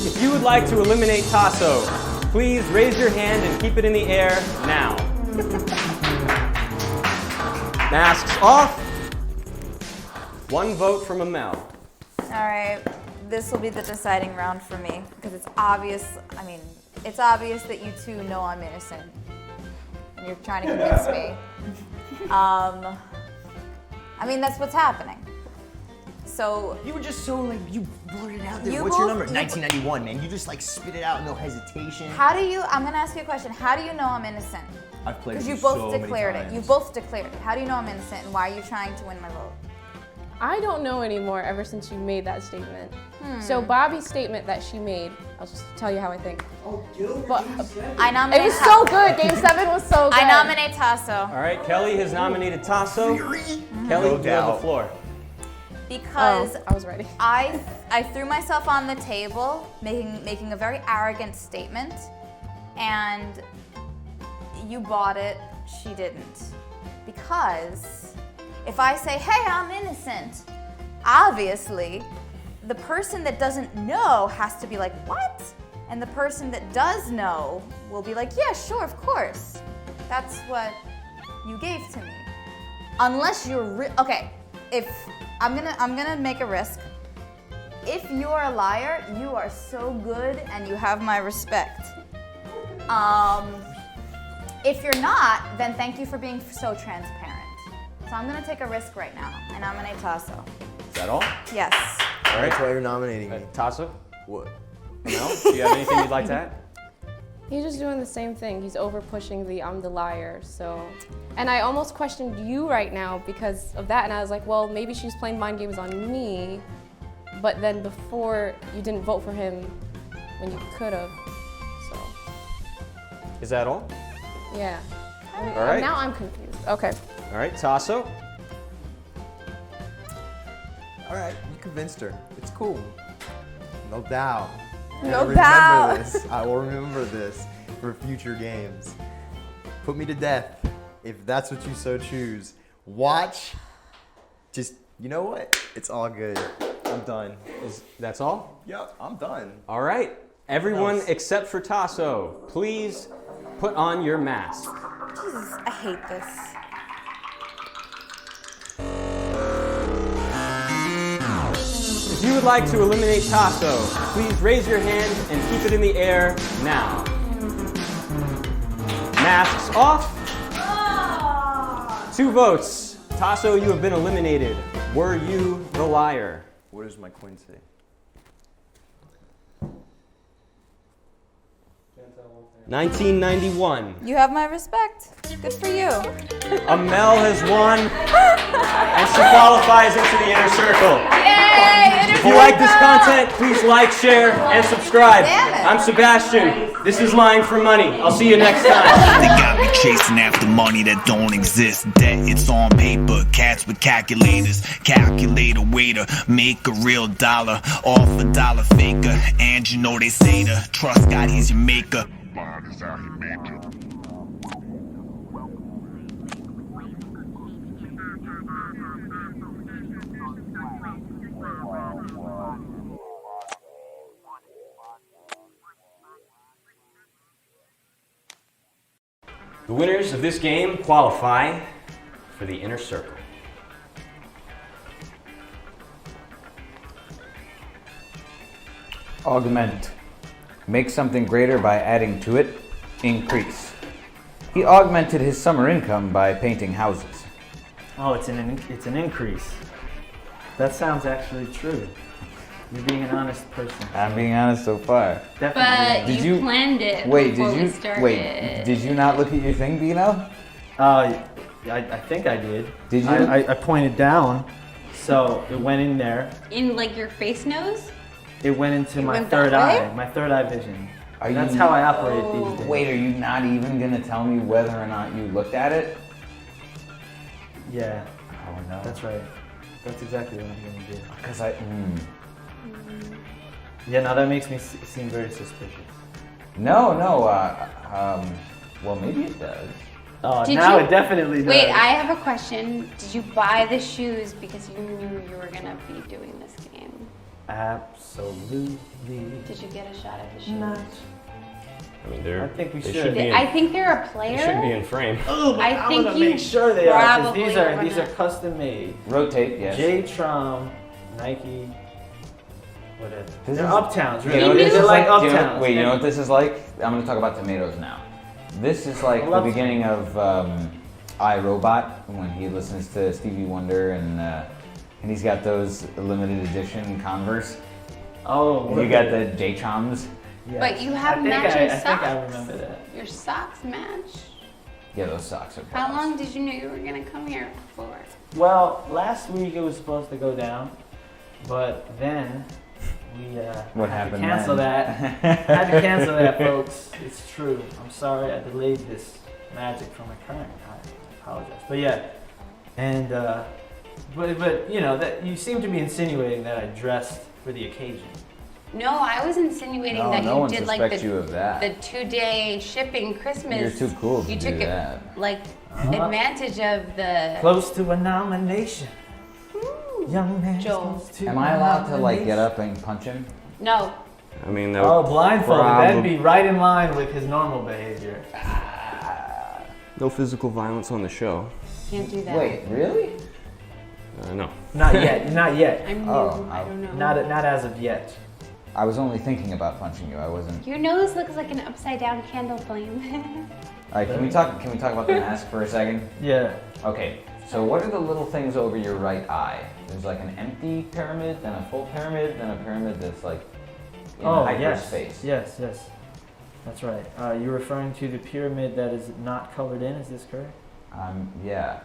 D: If you would like to eliminate Tasso, please raise your hand and keep it in the air now. Masks off. 1 vote from Amel.
N: All right, this will be the deciding round for me, because it's obvious, it's obvious that you two know I'm innocent. And you're trying to convince me. That's what's happening. So
M: you were just so you blurted out there.
N: You
M: What's your
N: both-
M: number? 1991, man. You just spit it out, no hesitation.
N: I'm gonna ask you a question. How do you know I'm innocent?
M: I've played
N: Because
M: you
N: you both
M: so many
N: declared it.
M: times.
N: You both declared it. How do you know I'm innocent, and why are you trying to win my vote?
O: I don't know anymore ever since you made that statement. So Bobby's statement that she made, I'll just tell you how I think.
K: Oh, Gilbert,
O: But
N: I nominate
O: it was so good. Game 7 was so good.
N: I nominate Tasso.
D: All right, Kelly has nominated Tasso. Kelly,
M: No
D: you have the
M: doubt.
D: floor.
N: Because
O: I was ready.
N: I threw myself on the table, making a very arrogant statement, and you bought it, she didn't. Because if I say, hey, I'm innocent, obviously the person that doesn't know has to be like, what? And the person that does know will be like, yeah, sure, of course. That's what you gave to me. Unless you're okay, if I'm gonna make a risk. If you're a liar, you are so good and you have my respect. If you're not, then thank you for being so transparent. So I'm gonna take a risk right now and nominate Tasso.
D: Is that all?
N: Yes.
D: All right.
M: That's why you're nominating me.
D: Tasso?
M: What?
D: Amel, do you have anything you'd like to add?
O: He's just doing the same thing. He's over pushing the I'm the liar. So, and I almost questioned you right now because of that. And I was like, well, maybe she's playing mind games on me. But then before you didn't vote for him when you could have. So,
D: Is that all?
O: yeah.
D: All right.
O: Now I'm confused. Okay.
D: All right, Tasso.
M: All right, you convinced her. It's cool. No doubt.
N: No
M: I
N: doubt.
M: remember this. I will remember this for future games. Put me to death if that's what you so choose. Watch. Just, you know what? It's all good. I'm done.
D: That's all?
M: Yep, I'm done.
D: All right. Everyone
M: else?
D: except for Tasso, please put on your mask.
N: Jesus, I hate this.
D: If you would like to eliminate Tasso, please raise your hand and keep it in the air now. Masks off. 2 votes. Tasso, you have been eliminated. Were you the liar?
M: What does my coin say?
D: $1991.
N: You have my respect. Good for you.
D: Amel has won, and she qualifies into the inner circle.
N: Yay!
D: If you like this content, please like, share, and subscribe.
N: Damn it.
D: I'm Sebastian. This is Lying for Money. I'll see you next time.
H: They got me chasing after money that don't exist. Debt, it's on paper. Cats with calculators. Calculator waiter. Make a real dollar. Off a dollar faker. And you know they say to trust God, he's your maker. God is out, he made you.
D: The winners of this game qualify for the inner circle.
P: Augment. Make something greater by adding to it. Increase. He augmented his summer income by painting houses.
Q: Oh, it's an increase. That sounds actually true. You're being an honest person.
P: I'm being honest so far.
J: But
P: Did
J: you planned it
P: Wait,
J: before
P: did
J: we
P: you
J: started.
P: wait? Did you not look at your thing, Bino?
Q: I think I did.
P: Did you?
Q: I pointed down, so it went in there.
J: In like your face nose?
Q: It went into my
J: went
Q: third
J: that way?
Q: eye, my third eye vision.
P: Are
Q: That's
P: you-
Q: how I operate these days.
P: Wait, are you not even gonna tell me whether or not you looked at it?
Q: Yeah.
P: Oh no.
Q: That's right. That's exactly what I'm gonna do.
P: Because I.
Q: Yeah, now that makes me seem very suspicious.
P: No. Well, maybe it does.
Q: Oh,
J: Did
Q: now
J: you-
Q: it definitely does.
J: Wait, I have a question. Did you buy the shoes because you knew you were gonna be doing this game?
Q: Absolutely.
J: Did you get a shot at the shoes?
Q: Not.
D: I mean, they're.
Q: I think we
D: they
Q: should.
D: be in,
J: I think they're a player.
D: They should be in frame.
Q: Oh, but
J: I
Q: I'm
J: think
Q: gonna
J: you
Q: make sure they are. 'Cause
J: probably
Q: these are
J: wanna-
Q: custom made.
P: Rotate, yes.
Q: J-Trom, Nike, whatever.
P: This
Q: They're
P: is-
Q: uptowns,
P: You
Q: really.
P: know what this
Q: They're
P: is
Q: like
P: Do you know-
Q: uptowns.
P: Wait, you know what this is like? I'm gonna talk about tomatoes now. This is like the beginning of iRobot when he listens to Stevie Wonder and he's got those limited edition Converse.
Q: Oh,
P: and you got the J-Troms.
J: But you have
Q: I think
J: matching
Q: I
J: socks.
Q: think I remember that.
J: Your socks match.
P: Yeah, those socks are.
J: How long did you know you were gonna come here for?
Q: Well, last week it was supposed to go down, but then we
P: What
Q: had to
P: happened
Q: cancel
P: then?
Q: that. Had to cancel that, folks. It's true. I'm sorry I delayed this magic from occurring. I apologize. But yeah, and but you know that you seem to be insinuating that I dressed for the occasion.
J: No, I was insinuating
P: No,
J: that
P: no
J: you
P: one
J: did like
P: suspects you of that.
J: the 2-day shipping Christmas.
P: You're too cool to
J: You
P: do
J: took
P: that.
J: like
Q: Uh-huh.
J: advantage of the.
Q: Close to a nomination. Young man.
J: Joel.
P: Am I allowed to like get up and punch him?
J: No.
D: I mean, that
Q: Oh,
D: would
Q: blindfolded. That'd
D: probably-
Q: be right in line with his normal behavior.
D: No physical violence on the show.
J: Can't do that.
P: Wait, really?
D: No.
Q: Not yet. Not yet.
J: I'm new.
P: Oh,
J: I don't know.
Q: Not as of yet.
P: I was only thinking about punching you. I wasn't.
J: Your nose looks like an upside down candle flame.
P: All right, can we talk about the mask for a second?
Q: Yeah.
P: Okay. So what are the little things over your right eye? There's like an empty pyramid, then a full pyramid, then a pyramid that's like in hyperspace.
Q: Yes. That's right. You're referring to the pyramid that is not colored in. Is this correct?
P: Yeah.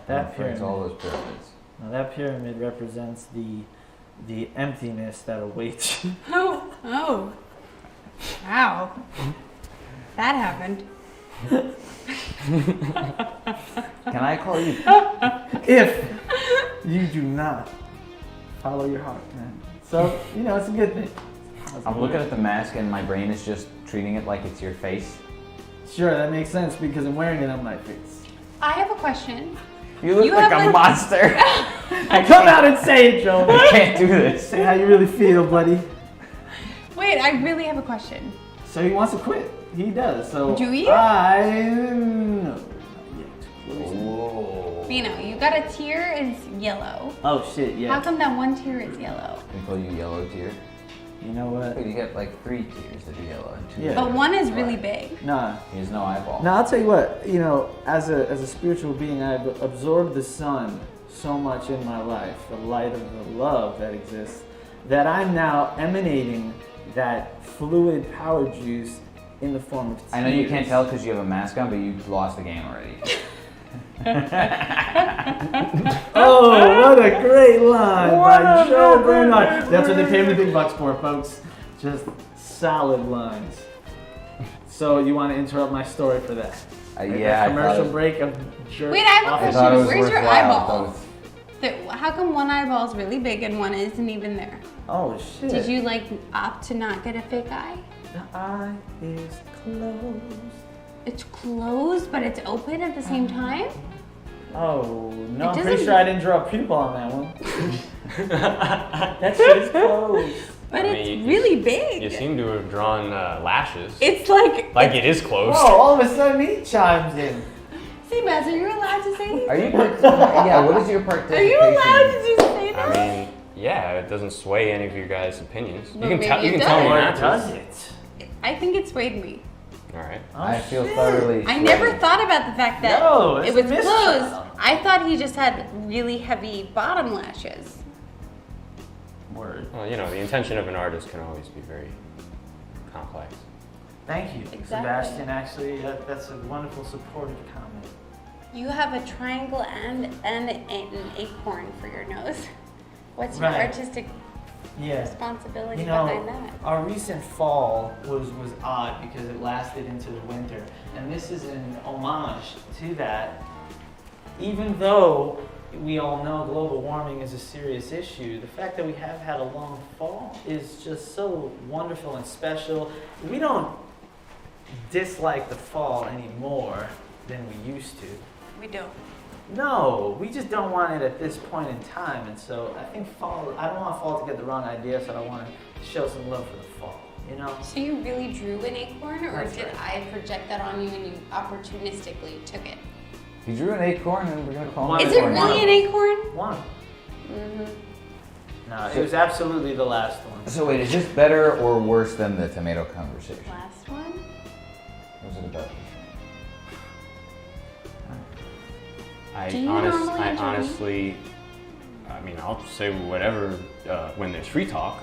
Q: That
P: I'm referring
Q: pyramid.
P: to all those pyramids.
Q: Now that pyramid represents the emptiness that awaits you.
J: Oh. Wow. That happened.
P: Can I call you?
Q: If you do not follow your heart, man. So it's a good thing.
P: I'm looking at the mask and my brain is just treating it like it's your face.
Q: Sure, that makes sense because I'm wearing it on my face.
J: I have a question.
P: You look
J: You
P: like
J: have,
P: a
J: like-
P: monster.
Q: Come out and say it, Joe.
P: I can't do this.
Q: Say how you really feel, buddy.
J: Wait, I really have a question.
Q: So he wants to quit. He does. So
J: Do you?
Q: No, not yet.
J: You got a tear is yellow.
Q: Oh shit, yeah.
J: How come that one tear is yellow?
P: We call you yellow tear.
Q: You know what?
P: You get like 3 tears that are yellow and 2.
Q: Yeah.
J: But one is really big.
Q: Nah.
P: He has no eyeball.
Q: Now I'll tell you what. As a spiritual being, I've absorbed the sun so much in my life, the light of the love that exists, that I'm now emanating that fluid power juice in the form of tears.
P: I know you can't tell because you have a mask on, but you lost the game already.
Q: Oh, what a great line by Joe Bernard. That's what they pay me the big bucks for, folks. Just solid lines. So you want to interrupt my story for that?
P: Yeah, I
Q: Commercial
P: thought it-
Q: break of jerk.
J: Wait, I have a
Q: off.
J: question. Where's your
P: worthwhile.
J: eyeball? How come one eyeball is really big and one isn't even there?
Q: Oh shit.
J: Did you opt to not get a fake eye?
Q: The eye is closed.
J: It's closed, but it's open at the same time?
Q: Oh, no,
J: It
Q: I'm pretty
J: doesn't-
Q: sure I didn't draw a pupil on that one. That shit is closed.
I: But
D: I
I: it's
D: mean,
I: really big.
D: You seem to have drawn lashes.
I: It's like
D: it is closed.
Q: Whoa, all of a sudden he chimes in.
I: Seabass, are you allowed to say anything?
P: Are you? Yeah. What is your participation?
I: Are you allowed to just say that?
D: I mean, yeah, it doesn't sway any of your guys' opinions.
I: Well,
D: you can,
I: maybe
D: you
I: it
D: can tell me
I: does.
D: not
Q: Does
D: to.
Q: it?
I: I think it swayed me.
D: All right.
P: I feel thoroughly.
I: I never thought about the fact that
Q: No,
I: it
Q: it's
I: was
Q: a mistrial.
I: closed. I thought he just had really heavy bottom lashes.
Q: Word.
D: Well, you know, the intention of an artist can always be very complex.
Q: Thank you,
I: Exactly.
Q: Sebastian. Actually, that's a wonderful supportive comment.
I: You have a triangle and an acorn for your nose. What's your
Q: Right.
I: artistic
Q: Yeah.
I: responsibility
Q: You know,
I: behind that?
Q: our recent fall was odd because it lasted into the winter, and this is an homage to that. Even though we all know global warming is a serious issue, the fact that we have had a long fall is just so wonderful and special. We don't dislike the fall any more than we used to.
I: We don't.
Q: No, we just don't want it at this point in time, and so I think fall. I don't want fall to get the wrong idea, so I want to show some love for the fall. You know.
I: So you really drew an acorn, or
Q: That's
I: did
Q: right.
I: I project that on you and you opportunistically took it?
P: You drew an acorn, and we're gonna call
Q: One
P: him
I: Is it
P: acorn.
I: really an acorn?
Q: One.
I: Mm-hmm.
Q: No, it was absolutely the last one.
P: So wait, is this better or worse than the tomato conversation?
I: Last one?
P: Was it about?
I: Do you normally enjoy
D: honestly, I mean, I'll say whatever when there's free talk,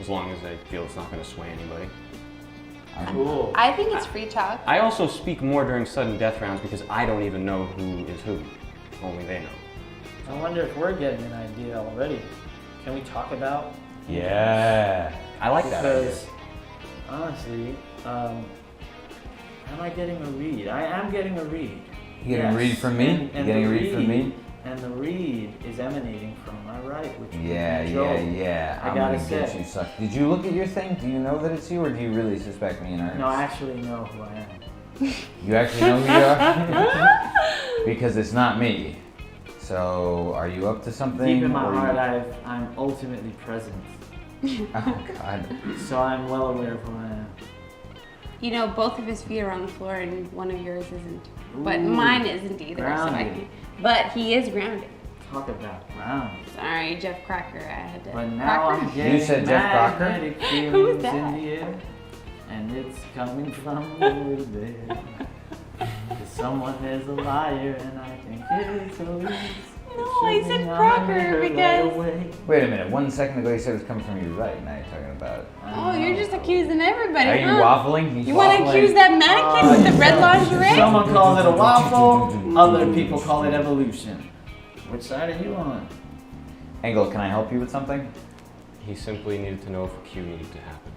D: as long as I feel it's not going to sway anybody.
Q: Cool.
I: I think it's free talk.
D: I also speak more during sudden death rounds because I don't even know who is who. Only they know.
Q: I wonder if we're getting an idea already. Can we talk about?
P: Yeah.
D: I like that idea.
Q: Because honestly, am I getting a read? I am getting a read.
P: You getting a read from me?
Q: And
P: You getting
Q: the
P: a read from me?
Q: And the read is emanating from my right, which would
P: Yeah,
Q: be Joel.
P: yeah.
Q: I
P: I'm
Q: gotta
P: gonna get
Q: say.
P: you sucked. Did you look at your thing? Do you know that it's you, or do you really suspect me in earnest?
Q: No, I actually know who I am.
P: You actually know who you are? Because it's not me. So, are you up to something?
Q: Deep in my
P: or you-
Q: heart, I'm ultimately present.
P: Oh God.
Q: So I'm well aware of who I am.
I: You know, both of his feet are on the floor and one of yours isn't. But
Q: Ooh,
I: mine isn't either. So I
Q: grounded.
I: can, but he is grounded.
Q: Talk about ground.
I: Sorry, Jeff Crocker. I had to.
Q: But now
I: Crocker?
Q: I'm getting
P: said Jeff Crocker?
Q: magnetic
I: Who's
Q: feelings
I: that?
Q: in the air, and it's coming from over there. 'Cause someone is a liar, and I think it's Elise.
I: No, I said Crocker because.
P: Wait a minute. 1 second ago you said it was coming from your right. Now you're talking about.
I: Oh, you're just accusing everybody.
P: Are you
I: huh?
P: waffling? He's
I: You want to
P: waffling.
I: accuse that mannequin with the red lingerie?
Q: Someone calls it a waffle, other people call it evolution. Which side are you on?
P: Angle, can I help you with something?
D: He simply needed to know if a Q needed to happen.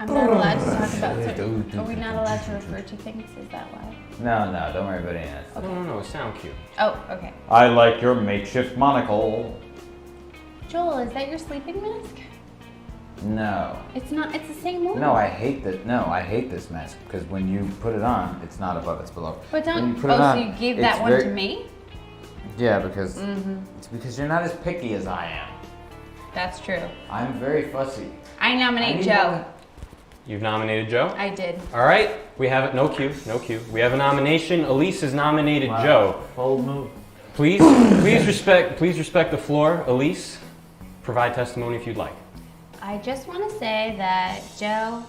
I: I'm not allowed to talk about certain. Are we not allowed to refer to things? Is that why?
P: No, don't worry about any of that.
D: No, sound cue.
I: Oh, okay.
P: I like your makeshift monocle.
I: Joel, is that your sleeping mask?
P: No.
I: It's not. It's the same one.
P: No, I hate that. No, I hate this mask because when you put it on, it's not above, it's below.
I: But
P: When
I: don't.
P: you put it
I: Oh,
P: on,
I: so you gave
P: it's
I: that one
P: very-
I: to me?
P: Yeah, because
I: Mm-hmm.
P: it's because you're not as picky as I am.
I: That's true.
P: I'm very fussy.
I: I nominate
P: need
I: Joe.
P: one-
D: You've nominated Joe?
I: I did.
D: All right, we have it. No cue, no cue. We have a nomination. Elise has nominated Joe.
Q: Bold move.
D: Please respect the floor. Elise, provide testimony if you'd like.
I: I just want to say that Joe,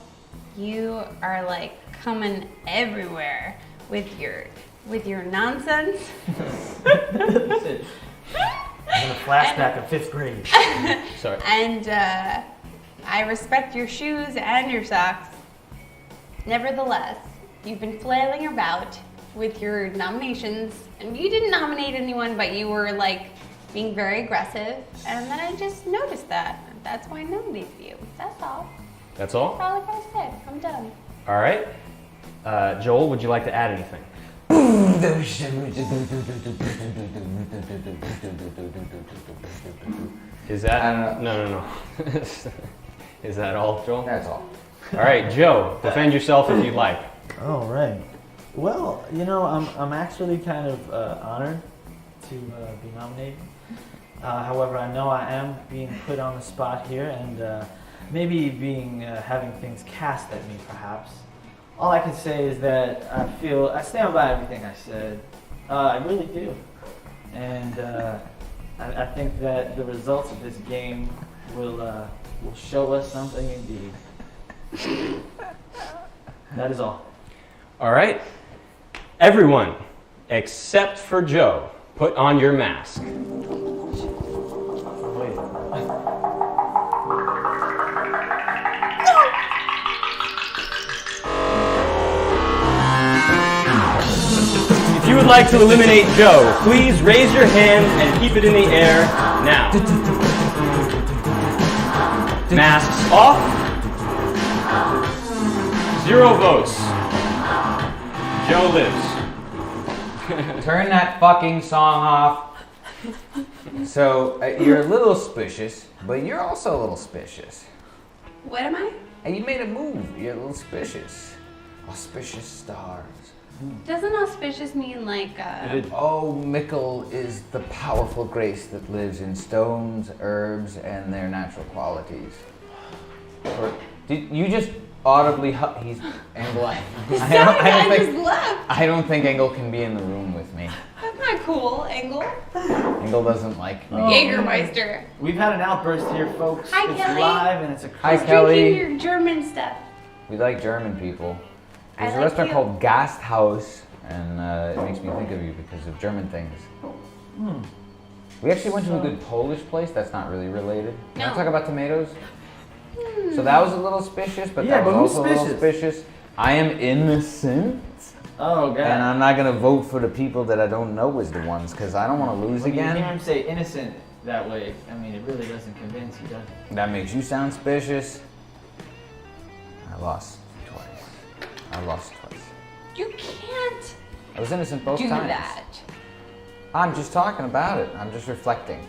I: you are like coming everywhere with your nonsense.
Q: I'm in a flashback of 5th grade.
D: Sorry.
I: And I respect your shoes and your socks. Nevertheless, you've been flailing about with your nominations, and you didn't nominate anyone, but you were like being very aggressive, and then I just noticed that. That's why I nominated you. That's all.
D: That's all?
I: That's all I gotta say. I'm done.
D: All right. Joel, would you like to add anything? Is that?
P: I don't
D: No. Is that all, Joel?
P: That's all.
D: All right, Joe, defend yourself if you'd like.
Q: All right. Well, you know, I'm actually kind of honored to be nominated. However, I know I am being put on the spot here, and maybe having things cast at me, perhaps. All I can say is that I stand by everything I said. I really do, and I think that the results of this game will show us something indeed. That is all.
D: All right. Everyone, except for Joe, put on your mask. If you would like to eliminate Joe, please raise your hand and keep it in the air now. Masks off. 0 votes. Joe lives.
P: Turn that fucking song off. So, you're a little suspicious, but you're also a little suspicious.
J: What am I?
P: And you made a move. You're a little suspicious. Auspicious stars.
J: Doesn't auspicious mean like
P: Oh, Mickle is the powerful grace that lives in stones, herbs, and their natural qualities. Did you just audibly he's Engel. I don't think Engel can be in the room with me.
J: That's not cool, Engel.
P: Engel doesn't like me.
J: Jägermeister.
Q: We've had an outburst here, folks.
J: Hi,
Q: it's
J: Kelly.
Q: live and it's a
P: Hi,
J: He's
P: Kelly.
J: drinking your German stuff.
P: We like German people. There's
J: I
P: a
J: like
P: restaurant
J: you.
P: called Gasthaus, and it makes me think of you because of German things. We actually went to a good Polish place that's not really related. Can I
J: No.
P: talk about tomatoes? So that was a little suspicious, but
Q: Yeah,
P: that was
Q: but who's
P: also a little
Q: suspicious?
P: suspicious. I am innocent.
Q: Oh, God.
P: And I'm not going to vote for the people that I don't know as the ones because I don't want to lose
Q: When you hear
P: again.
Q: him say innocent that way, I mean, it really doesn't convince you, does it?
P: That makes you sound suspicious. I lost twice.
J: You can't
P: I was innocent both
J: do
P: times.
J: that.
P: I'm just talking about it. I'm just reflecting.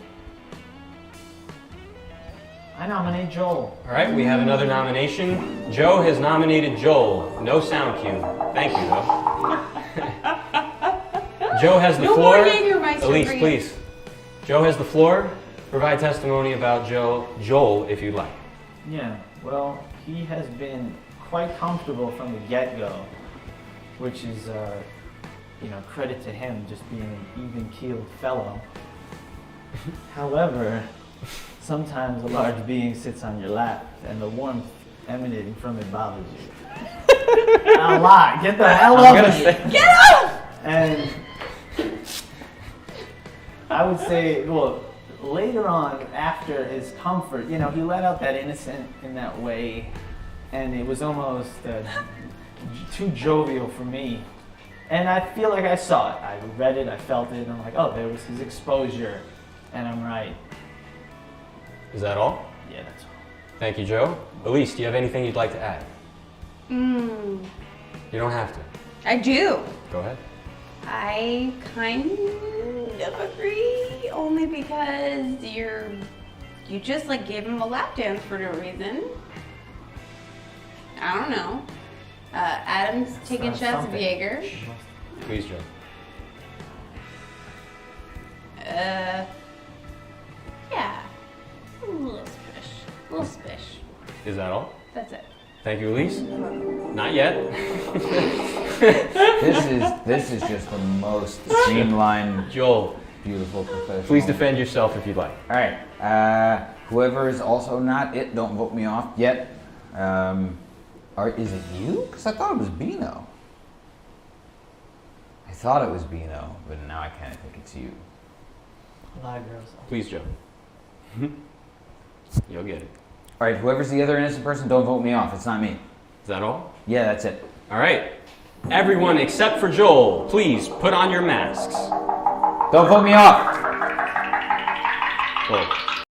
Q: I nominate Joel.
D: All right, we have another nomination. Joe has nominated Joel. No sound cue. Thank you, though. Joe has the
J: No
D: floor.
J: more Jägermeister
D: Elise,
J: for you.
D: please. Joe has the floor. Provide testimony about Joel, if you'd like.
Q: Yeah, well, he has been quite comfortable from the get-go, which is, credit to him just being an even-keeled fellow. However, sometimes a large being sits on your lap, and the warmth emanating from it bothers you. A lot. Get the hell off of me.
J: Get up!
Q: And I would say, well, later on, after his comfort, he let out that innocent in that way, and it was almost too jovial for me. And I feel like I saw it. I read it, I felt it, and I'm like, oh, there was his exposure, and I'm right.
D: Is that all?
Q: Yeah, that's all.
D: Thank you, Joe. Elise, do you have anything you'd like to add? You don't have to.
J: I do.
D: Go ahead.
J: I kind of agree, only because you just like gave him a lap dance for no reason. I don't know. Adam's taking shots of Jaeger.
D: Please, Joe.
J: Yeah. A little spish. A little spish.
D: Is that all?
J: That's it.
D: Thank you, Elise. Not yet.
P: This is just the most streamlined,
D: Joel,
P: beautiful professional.
D: please defend yourself if you'd like.
P: All right. Whoever is also not it, don't vote me off yet. Is it you? Because I thought it was Bino. I thought it was Bino, but now I kind of think it's you.
Q: Lie, girls.
D: Please, Joe. You'll get it.
P: All right, whoever's the other innocent person, don't vote me off. It's not me.
D: Is that all?
P: Yeah, that's it.
D: All right. Everyone except for Joel, please put on your masks.
P: Don't vote me off.
D: Well,